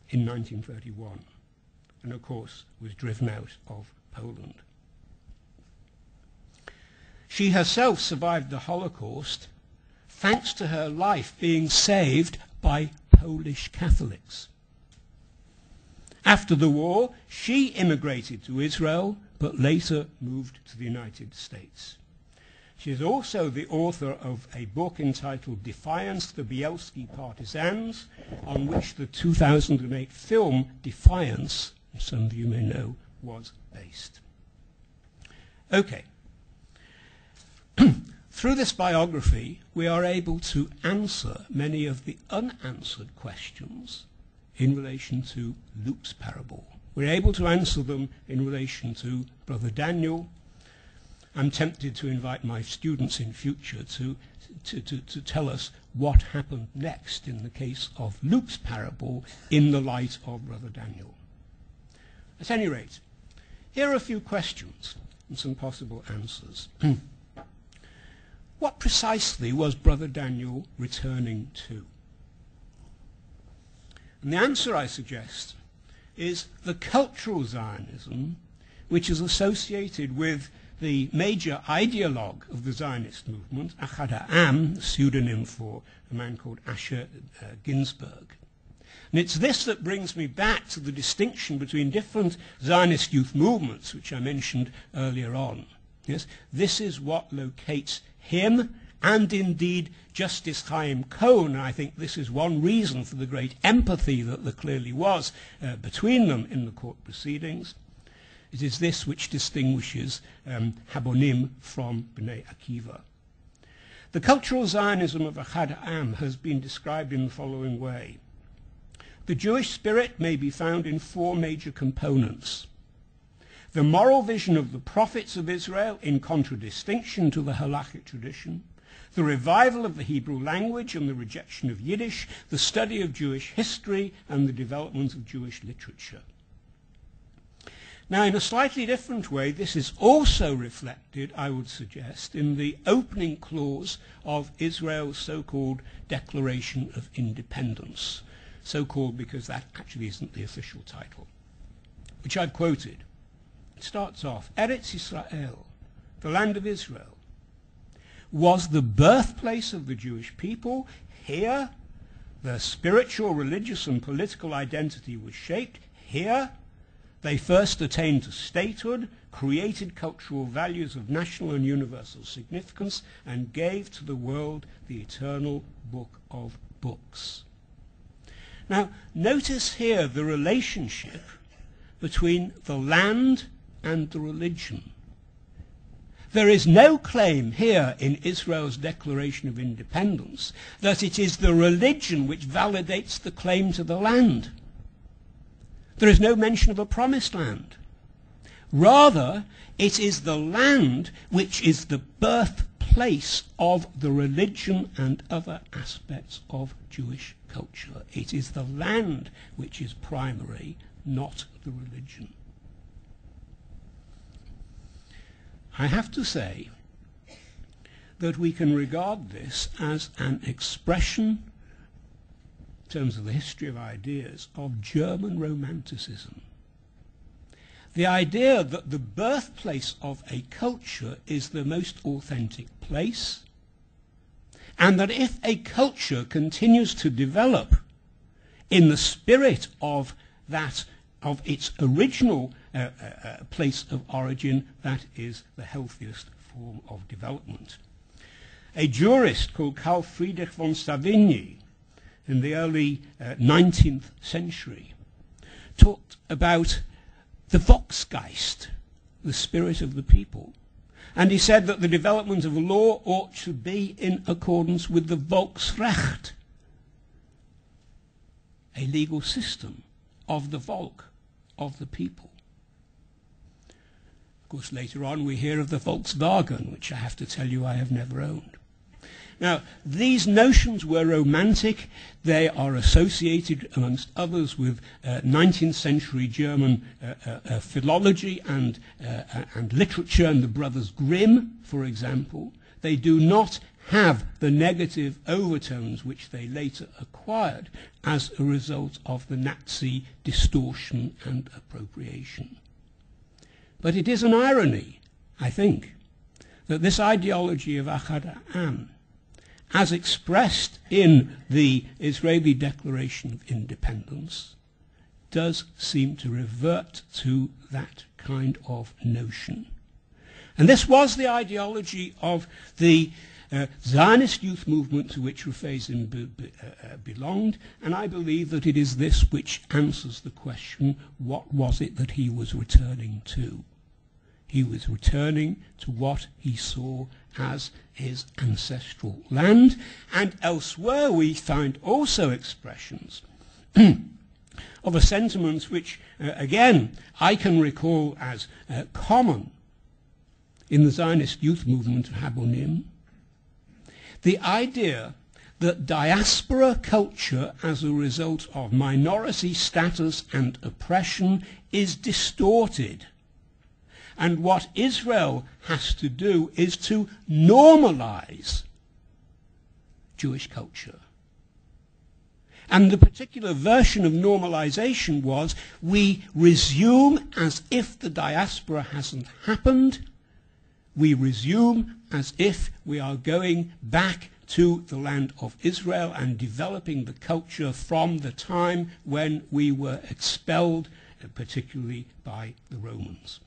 in 1931, and of course was driven out of Poland. She herself survived the Holocaust thanks to her life being saved by Polish Catholics. After the war, she immigrated to Israel, but later moved to the United States. She is also the author of a book entitled Defiance, the Bielski Partisans, on which the 2008 film Defiance, some of you may know, was based. Okay. Through this biography, we are able to answer many of the unanswered questions in relation to Luke's parable. We're able to answer them in relation to Brother Daniel. I'm tempted to invite my students in future to tell us what happened next in the case of Luke's parable in the light of Brother Daniel. At any rate, here are a few questions and some possible answers. What precisely was Brother Daniel returning to? And the answer, I suggest, is the cultural Zionism which is associated with the major ideologue of the Zionist movement, Ahad Ha'am, pseudonym for a man called Asher Ginsberg. And it's this that brings me back to the distinction between different Zionist youth movements, which I mentioned earlier on. Yes, this is what locates him, and indeed Justice Chaim Cohn. I think this is one reason for the great empathy that there clearly was between them in the court proceedings. It is this which distinguishes Habonim from Bnei Akiva. The cultural Zionism of Ahad Ha'am has been described in the following way. The Jewish spirit may be found in four major components. The moral vision of the prophets of Israel in contradistinction to the halachic tradition, the revival of the Hebrew language and the rejection of Yiddish, the study of Jewish history and the development of Jewish literature. Now, in a slightly different way, this is also reflected, I would suggest, in the opening clause of Israel's so-called Declaration of Independence, so-called because that actually isn't the official title, which I've quoted. It starts off, Eretz Yisrael, the land of Israel, was the birthplace of the Jewish people. Here, their spiritual, religious, and political identity was shaped. Here, they first attained to statehood, created cultural values of national and universal significance, and gave to the world the eternal book of books. Now, notice here the relationship between the land and the religion. There is no claim here in Israel's Declaration of Independence that it is the religion which validates the claim to the land. There is no mention of a promised land. Rather, it is the land which is the birthplace of the religion and other aspects of Jewish culture. It is the land which is primary, not the religion. I have to say that we can regard this as an expression, in terms of the history of ideas, of German Romanticism. The idea that the birthplace of a culture is the most authentic place, and that if a culture continues to develop in the spirit of that, of its original place of origin, that is the healthiest form of development. A jurist called Karl Friedrich von Savigny in the early 19th century talked about the Volksgeist, the spirit of the people. And he said that the development of law ought to be in accordance with the Volksrecht, a legal system of the Volk, of the people. Of course, later on we hear of the Volkswagen, which I have to tell you I have never owned. Now, these notions were romantic. They are associated, amongst others, with 19th century German philology and literature, and the Brothers Grimm, for example. They do not have the negative overtones which they later acquired as a result of the Nazi distortion and appropriation. But it is an irony, I think, that this ideology of Achad Ha'am, as expressed in the Israeli Declaration of Independence, does seem to revert to that kind of notion. And this was the ideology of the Zionist youth movement to which Rafazin belonged, and I believe that it is this which answers the question, what was it that he was returning to? He was returning to what he saw as his ancestral land, and elsewhere we find also expressions of a sentiment which, again, I can recall as common in the Zionist youth movement of Habonim, the idea that diaspora culture as a result of minority status and oppression is distorted. And what Israel has to do is to normalize Jewish culture. And the particular version of normalization was, we resume as if the diaspora hasn't happened. We resume as if we are going back to the land of Israel and developing the culture from the time when we were expelled, particularly by the Romans.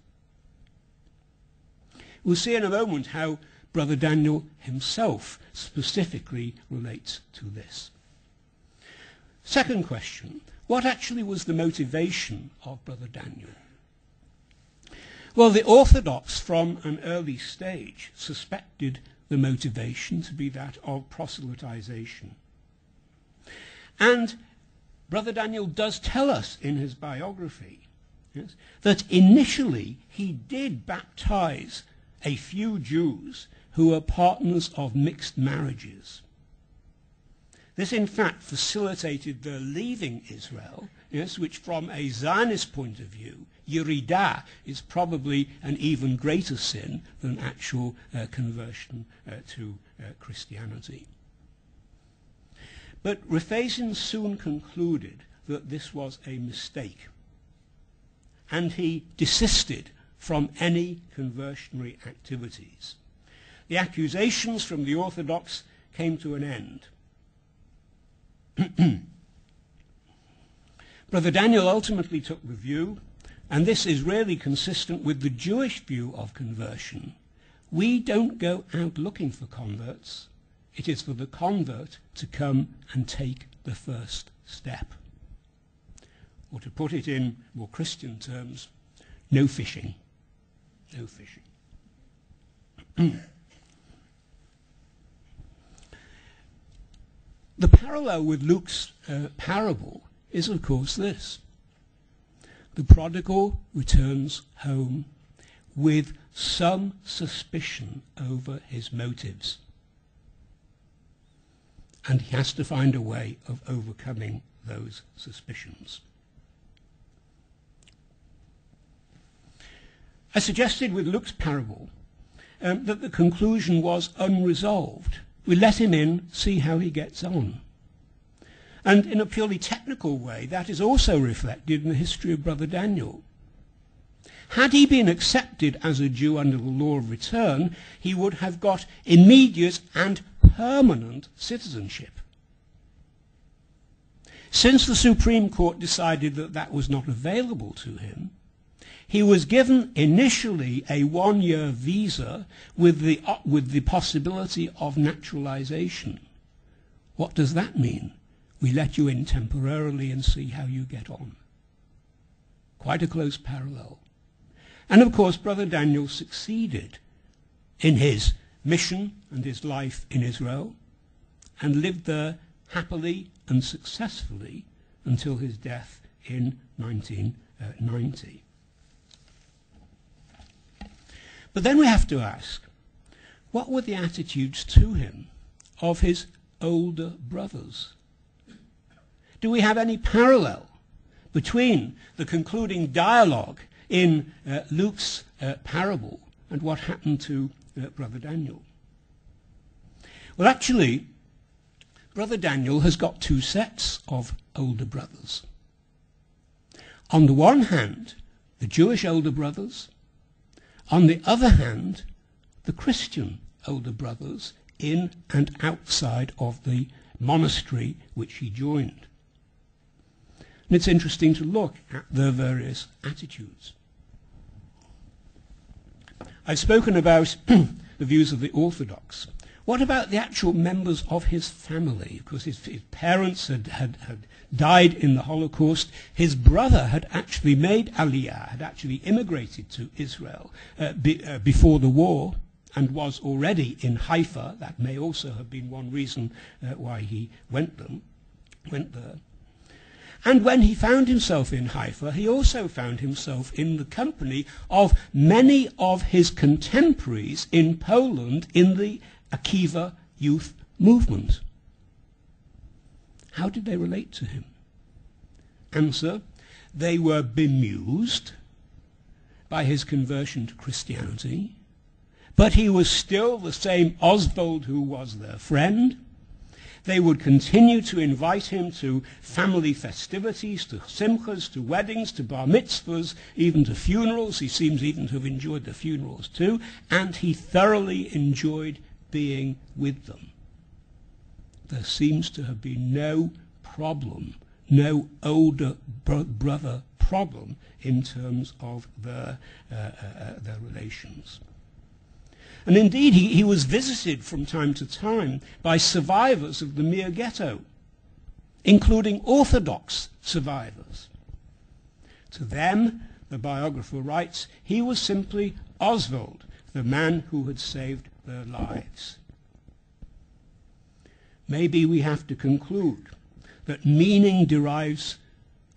We'll see in a moment how Brother Daniel himself specifically relates to this. Second question, what actually was the motivation of Brother Daniel? Well, the Orthodox from an early stage suspected the motivation to be that of proselytization. And Brother Daniel does tell us in his biography, yes, that initially he did baptize a few Jews who were partners of mixed marriages. This, in fact, facilitated their leaving Israel, yes, which from a Zionist point of view, Yeridah is probably an even greater sin than actual conversion to Christianity. But Rafazin soon concluded that this was a mistake, and he desisted from any conversionary activities. The accusations from the Orthodox came to an end. Brother Daniel ultimately took the view, and this is really consistent with the Jewish view of conversion. We don't go out looking for converts. It is for the convert to come and take the first step. Or to put it in more Christian terms, no fishing. No fishing. The parallel with Luke's parable is, of course, this. The prodigal returns home with some suspicion over his motives. And he has to find a way of overcoming those suspicions. I suggested with Luke's parable that the conclusion was unresolved. We let him in, see how he gets on. And in a purely technical way, that is also reflected in the history of Brother Daniel. Had he been accepted as a Jew under the law of return, he would have got immediate and permanent citizenship. Since the Supreme Court decided that that was not available to him, he was given initially a one-year visa with the possibility of naturalization. What does that mean? We let you in temporarily and see how you get on. Quite a close parallel. And of course, Brother Daniel succeeded in his mission and his life in Israel and lived there happily and successfully until his death in 1990. But then we have to ask, what were the attitudes to him of his older brothers? Do we have any parallel between the concluding dialogue in Luke's parable and what happened to Brother Daniel? Well, actually, Brother Daniel has got two sets of older brothers. On the one hand, the Jewish older brothers. On the other hand, the Christian older brothers in and outside of the monastery which he joined. And it's interesting to look at their various attitudes. I've spoken about the views of the Orthodox. What about the actual members of his family? Of course, his parents had died in the Holocaust. His brother had actually made Aliyah, had actually immigrated to Israel before the war and was already in Haifa. That may also have been one reason why he went there. And when he found himself in Haifa, he also found himself in the company of many of his contemporaries in Poland in the Akiva youth movement. How did they relate to him? Answer, they were bemused by his conversion to Christianity, but he was still the same Oswald who was their friend. They would continue to invite him to family festivities, to simchas, to weddings, to bar mitzvahs, even to funerals. He seems even to have enjoyed the funerals too, and he thoroughly enjoyed being with them. There seems to have been no problem, no older brother problem in terms of their relations. And indeed, he was visited from time to time by survivors of the mere Ghetto, including Orthodox survivors. To them, the biographer writes, he was simply Oswald, the man who had saved their lives. Maybe we have to conclude that meaning derives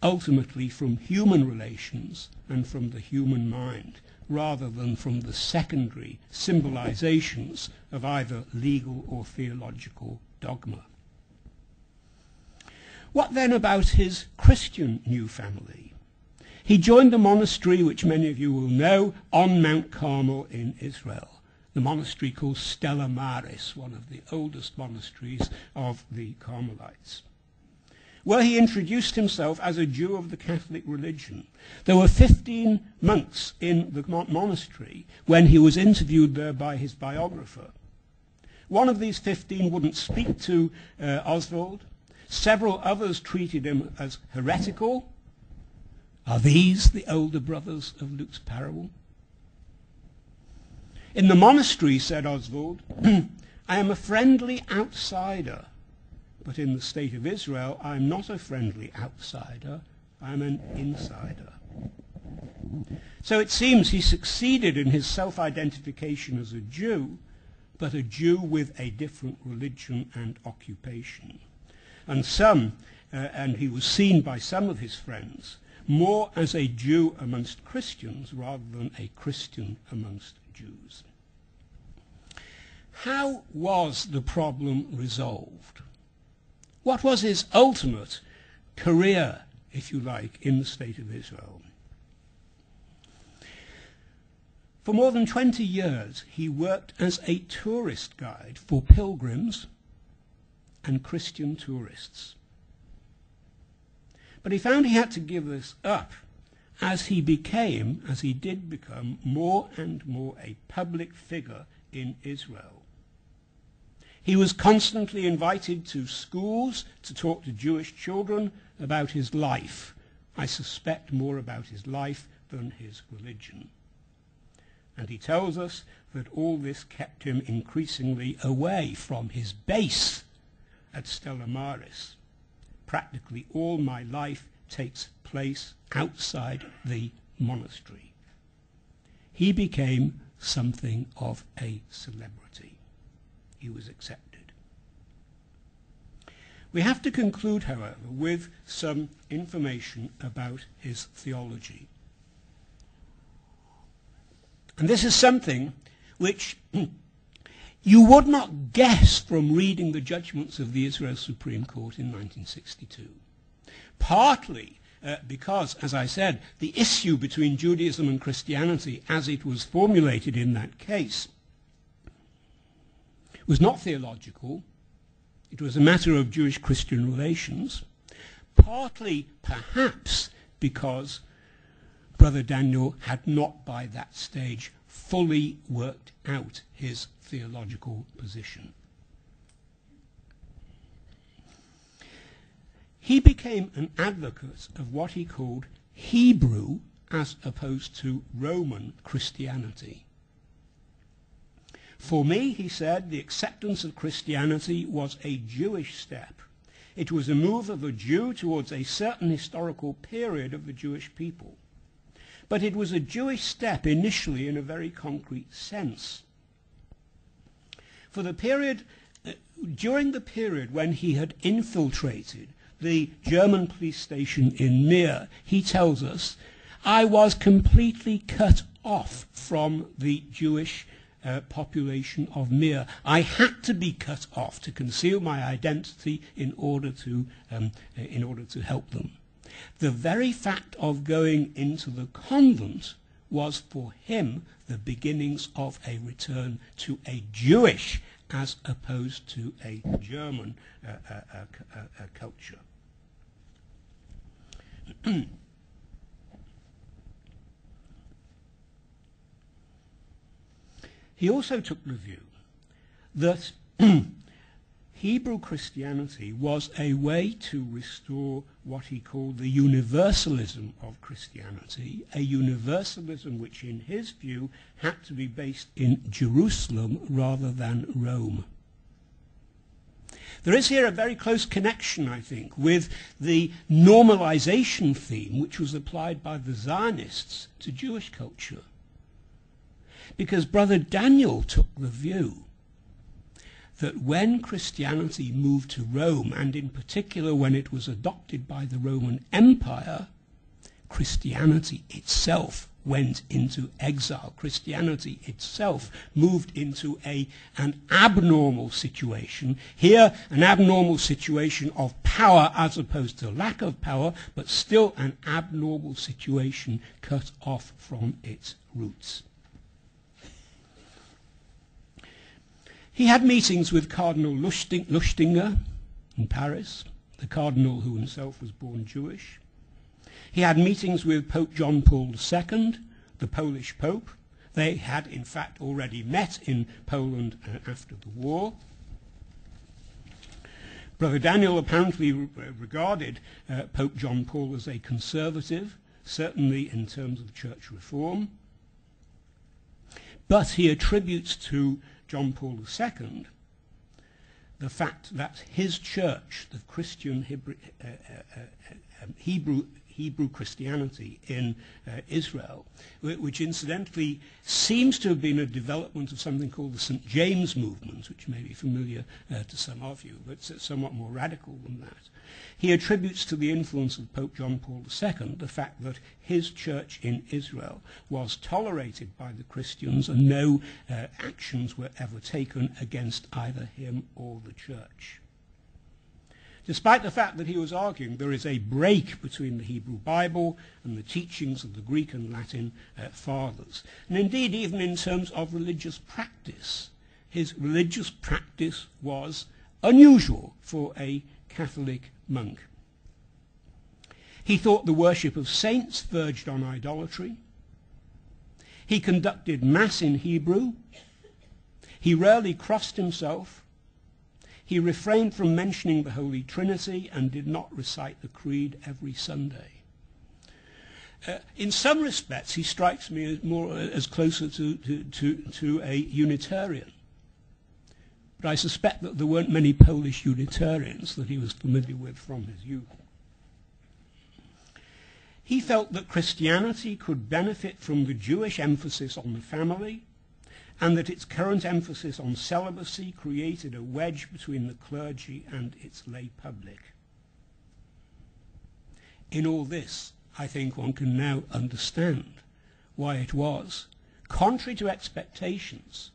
ultimately from human relations and from the human mind, rather than from the secondary symbolizations of either legal or theological dogma. What then about his Christian new family? He joined the monastery, which many of you will know, on Mount Carmel in Israel, the monastery called Stella Maris, one of the oldest monasteries of the Carmelites, where he introduced himself as a Jew of the Catholic religion. There were 15 monks in the monastery when he was interviewed there by his biographer. One of these 15 wouldn't speak to Oswald. Several others treated him as heretical. Are these the older brothers of Luke's parable? In the monastery, said Oswald, I am a friendly outsider. But in the state of Israel, I'm not a friendly outsider, I'm an insider. So it seems he succeeded in his self-identification as a Jew, but a Jew with a different religion and occupation. And he was seen by some of his friends more as a Jew amongst Christians rather than a Christian amongst Jews. How was the problem resolved? What was his ultimate career, if you like, in the State of Israel? For more than 20 years, he worked as a tourist guide for pilgrims and Christian tourists. But he found he had to give this up as he did become more and more a public figure in Israel. He was constantly invited to schools to talk to Jewish children about his life. I suspect more about his life than his religion. And he tells us that all this kept him increasingly away from his base at Stella Maris. Practically all my life takes place outside the monastery. He became something of a celebrity. He was accepted. We have to conclude, however, with some information about his theology. And this is something which you would not guess from reading the judgments of the Israel Supreme Court in 1962. Partly because, as I said, the issue between Judaism and Christianity, as it was formulated in that case, was not theological. It was a matter of Jewish-Christian relations. Partly, perhaps, because Brother Daniel had not by that stage fully worked out his theological position. He became an advocate of what he called Hebrew as opposed to Roman Christianity. For me, he said, the acceptance of Christianity was a Jewish step. It was a move of a Jew towards a certain historical period of the Jewish people. But it was a Jewish step initially in a very concrete sense. For the period, during the period when he had infiltrated the German police station in Mir, he tells us, I was completely cut off from the Jewish population of Mir. I had to be cut off to conceal my identity in order to help them. The very fact of going into the convent was for him the beginnings of a return to a Jewish as opposed to a German culture. He also took the view that Hebrew Christianity was a way to restore what he called the universalism of Christianity, a universalism which in his view had to be based in Jerusalem rather than Rome. There is here a very close connection, I think, with the normalization theme which was applied by the Zionists to Jewish culture. Because Brother Daniel took the view that when Christianity moved to Rome, and in particular when it was adopted by the Roman Empire, Christianity itself went into exile. Christianity itself moved into an abnormal situation. Here, an abnormal situation of power as opposed to lack of power, but still an abnormal situation cut off from its roots. He had meetings with Cardinal Lustinger in Paris, the cardinal who himself was born Jewish. He had meetings with Pope John Paul II, the Polish Pope. They had, in fact, already met in Poland after the war. Brother Daniel apparently regarded Pope John Paul as a conservative, certainly in terms of church reform. But he attributes to John Paul II the fact that his church, the Christian Hebrew Hebrew Christianity in Israel, which incidentally seems to have been a development of something called the St. James movement, which may be familiar to some of you, but it's somewhat more radical than that. He attributes to the influence of Pope John Paul II the fact that his church in Israel was tolerated by the Christians and no actions were ever taken against either him or the church. Despite the fact that he was arguing there is a break between the Hebrew Bible and the teachings of the Greek and Latin fathers. And indeed, even in terms of religious practice, his religious practice was unusual for a Catholic monk. He thought the worship of saints verged on idolatry. He conducted Mass in Hebrew. He rarely crossed himself. He refrained from mentioning the Holy Trinity and did not recite the Creed every Sunday. In some respects, he strikes me as more as closer to a Unitarian. But I suspect that there weren't many Polish Unitarians that he was familiar with from his youth. He felt that Christianity could benefit from the Jewish emphasis on the family, and that its current emphasis on celibacy created a wedge between the clergy and its lay public. In all this, I think one can now understand why it was, contrary to expectations,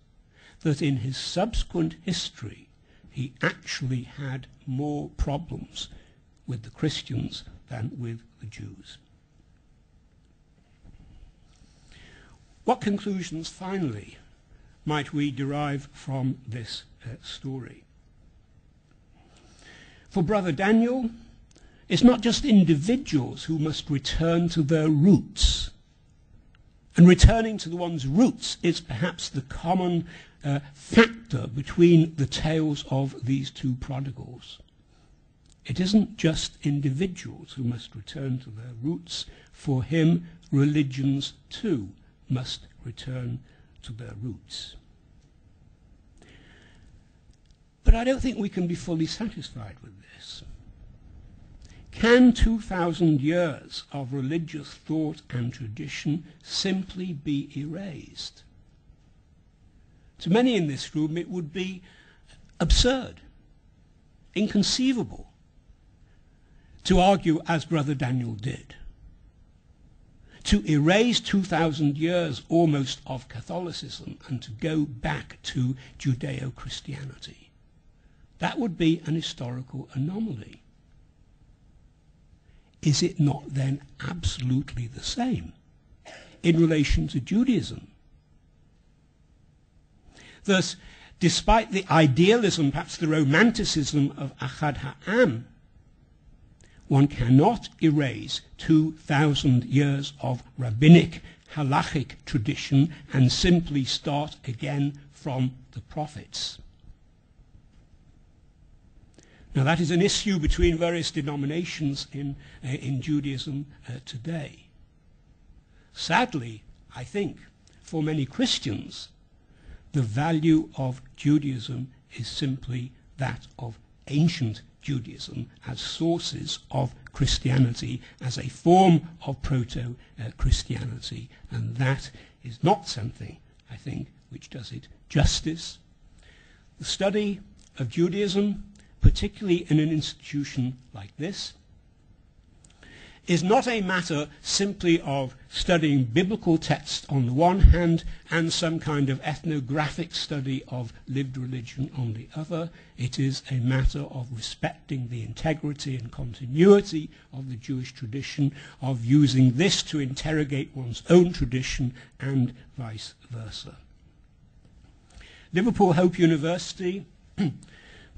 that in his subsequent history he actually had more problems with the Christians than with the Jews. What conclusions, finally, might we derive from this story? For Brother Daniel, it's not just individuals who must return to their roots. And returning to one's roots is perhaps the common factor between the tales of these two prodigals. It isn't just individuals who must return to their roots. For him, religions too must return to their roots. But I don't think we can be fully satisfied with this. Can 2,000 years of religious thought and tradition simply be erased? To many in this room it would be absurd, inconceivable, to argue as Brother Daniel did. To erase 2,000 years almost of Catholicism and to go back to Judeo-Christianity. That would be an historical anomaly. Is it not then absolutely the same in relation to Judaism? Thus, despite the idealism, perhaps the romanticism of Achad Ha'am, one cannot erase 2,000 years of rabbinic, halachic tradition and simply start again from the prophets. Now that is an issue between various denominations in Judaism today. Sadly, I think, for many Christians, the value of Judaism is simply that of ancient Judaism as sources of Christianity, as a form of proto-Christianity, and that is not something, I think, which does it justice. The study of Judaism, particularly in an institution like this, is not a matter simply of studying biblical texts on the one hand and some kind of ethnographic study of lived religion on the other. It is a matter of respecting the integrity and continuity of the Jewish tradition, of using this to interrogate one's own tradition, and vice versa. Liverpool Hope University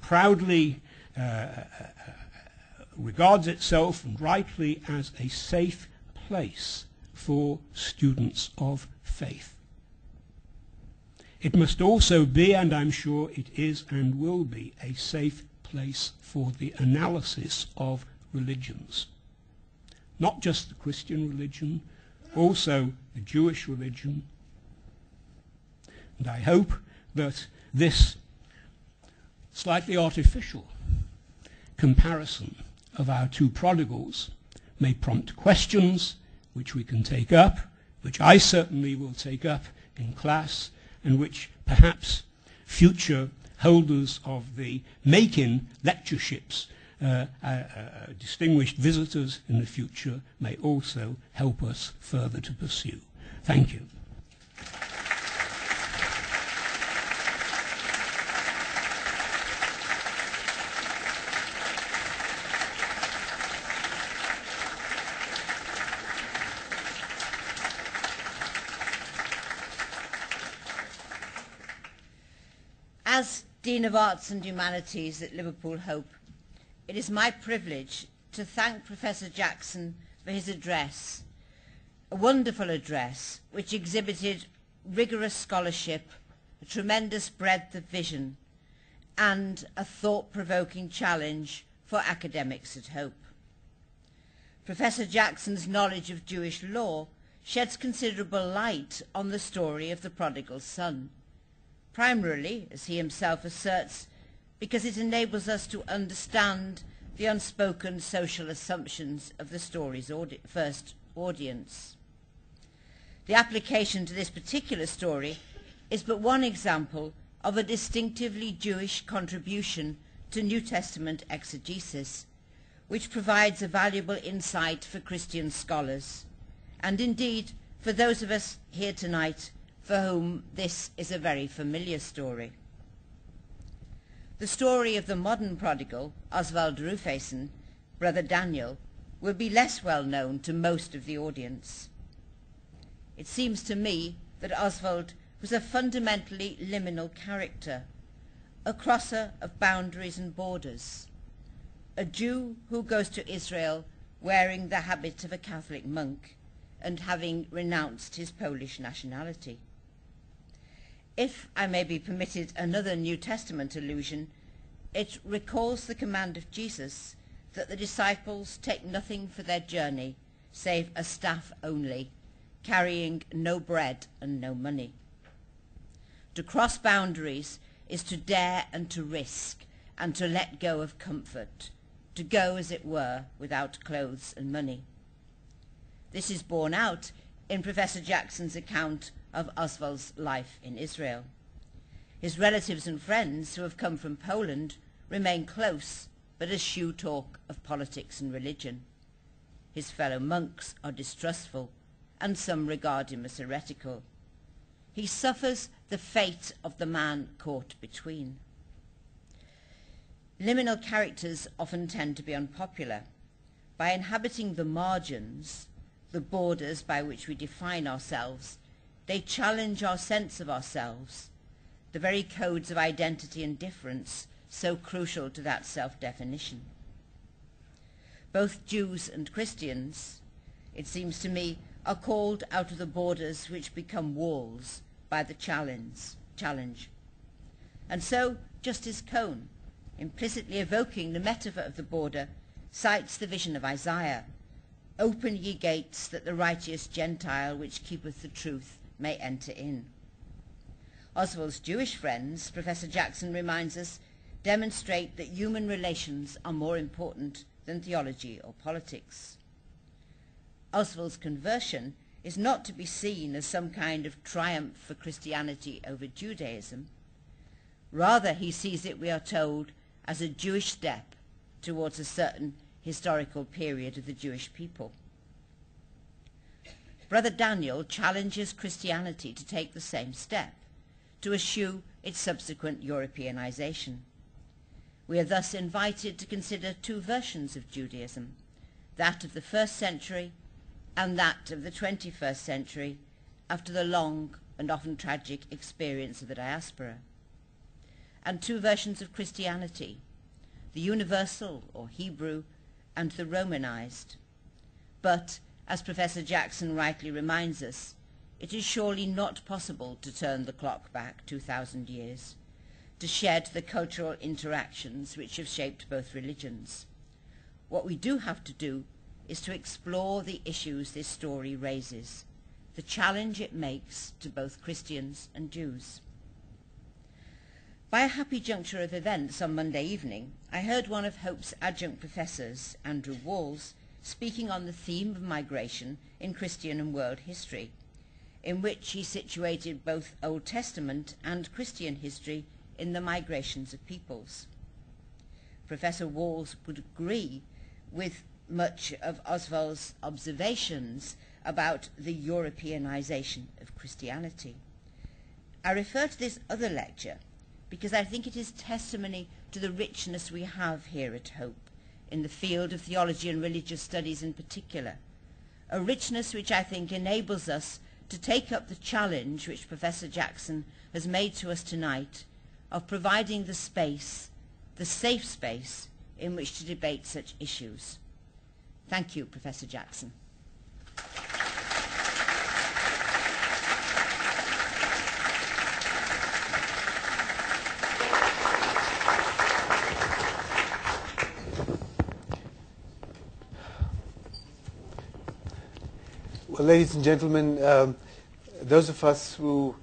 proudly regards itself, and rightly, as a safe place for students of faith. It must also be, and I'm sure it is and will be, a safe place for the analysis of religions. Not just the Christian religion, also the Jewish religion. And I hope that this slightly artificial comparison of our two prodigals may prompt questions which we can take up, which I certainly will take up in class, and which perhaps future holders of the make-in lectureships, distinguished visitors in the future, may also help us further to pursue. Thank you. As Dean of Arts and Humanities at Liverpool Hope, it is my privilege to thank Professor Jackson for his address, a wonderful address which exhibited rigorous scholarship, a tremendous breadth of vision, and a thought-provoking challenge for academics at Hope. Professor Jackson's knowledge of Jewish law sheds considerable light on the story of the Prodigal Son, primarily, as he himself asserts, because it enables us to understand the unspoken social assumptions of the story's first audience. The application to this particular story is but one example of a distinctively Jewish contribution to New Testament exegesis, which provides a valuable insight for Christian scholars, and indeed for those of us here tonight for whom this is a very familiar story. The story of the modern prodigal, Oswald Rufeson, Brother Daniel, will be less well known to most of the audience. It seems to me that Oswald was a fundamentally liminal character, a crosser of boundaries and borders, a Jew who goes to Israel wearing the habit of a Catholic monk and having renounced his Polish nationality. If I may be permitted another New Testament allusion, it recalls the command of Jesus that the disciples take nothing for their journey save a staff only, carrying no bread and no money. To cross boundaries is to dare and to risk and to let go of comfort, to go, as it were, without clothes and money. This is borne out in Professor Jackson's account of Oswald's life in Israel. His relatives and friends who have come from Poland remain close, but eschew talk of politics and religion. His fellow monks are distrustful, and some regard him as heretical. He suffers the fate of the man caught between. Liminal characters often tend to be unpopular. By inhabiting the margins, the borders by which we define ourselves, they challenge our sense of ourselves, the very codes of identity and difference so crucial to that self-definition. Both Jews and Christians, it seems to me, are called out of the borders which become walls by the challenge. And so Justice Cone, implicitly evoking the metaphor of the border, cites the vision of Isaiah, "Open ye gates, that the righteous Gentile which keepeth the truth may enter in." Oswald's Jewish friends, Professor Jackson reminds us, demonstrate that human relations are more important than theology or politics. Oswald's conversion is not to be seen as some kind of triumph for Christianity over Judaism. Rather, he sees it, we are told, as a Jewish step towards a certain historical period of the Jewish people. Brother Daniel challenges Christianity to take the same step, to eschew its subsequent Europeanization. We are thus invited to consider two versions of Judaism, that of the 1st century and that of the 21st century, after the long and often tragic experience of the diaspora, and two versions of Christianity, the universal or Hebrew and the Romanized. But, as Professor Jackson rightly reminds us, it is surely not possible to turn the clock back 2,000 years, to shed the cultural interactions which have shaped both religions. What we do have to do is to explore the issues this story raises, the challenge it makes to both Christians and Jews. By a happy juncture of events on Monday evening, I heard one of Hope's adjunct professors, Andrew Walls, speaking on the theme of migration in Christian and world history, in which he situated both Old Testament and Christian history in the migrations of peoples. Professor Walls would agree with much of Oswald's observations about the Europeanization of Christianity. I refer to this other lecture because I think it is testimony to the richness we have here at Hope in the field of theology and religious studies in particular, a richness which I think enables us to take up the challenge which Professor Jackson has made to us tonight of providing the space, the safe space, in which to debate such issues. Thank you, Professor Jackson. Well, ladies and gentlemen, those of us who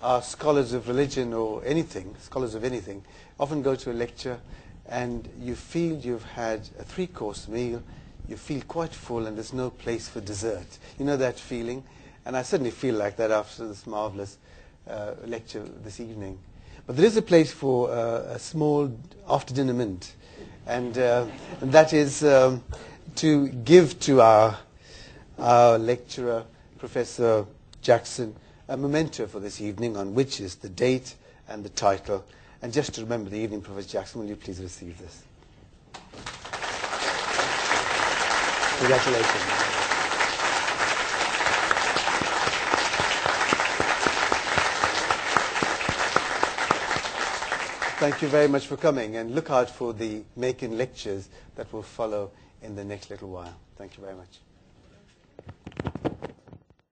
are scholars of religion or anything, scholars of anything, often go to a lecture and you feel you've had a 3-course meal, you feel quite full and there's no place for dessert. You know that feeling? And I certainly feel like that after this marvelous lecture this evening. But there is a place for a small after-dinner mint. And that is to give to our lecturer, Professor Jackson, a memento for this evening, on which is the date and the title. And just to remember the evening, Professor Jackson, will you please receive this? Congratulations. Thank you very much for coming, and look out for the Macon lectures that will follow in the next little while. Thank you very much.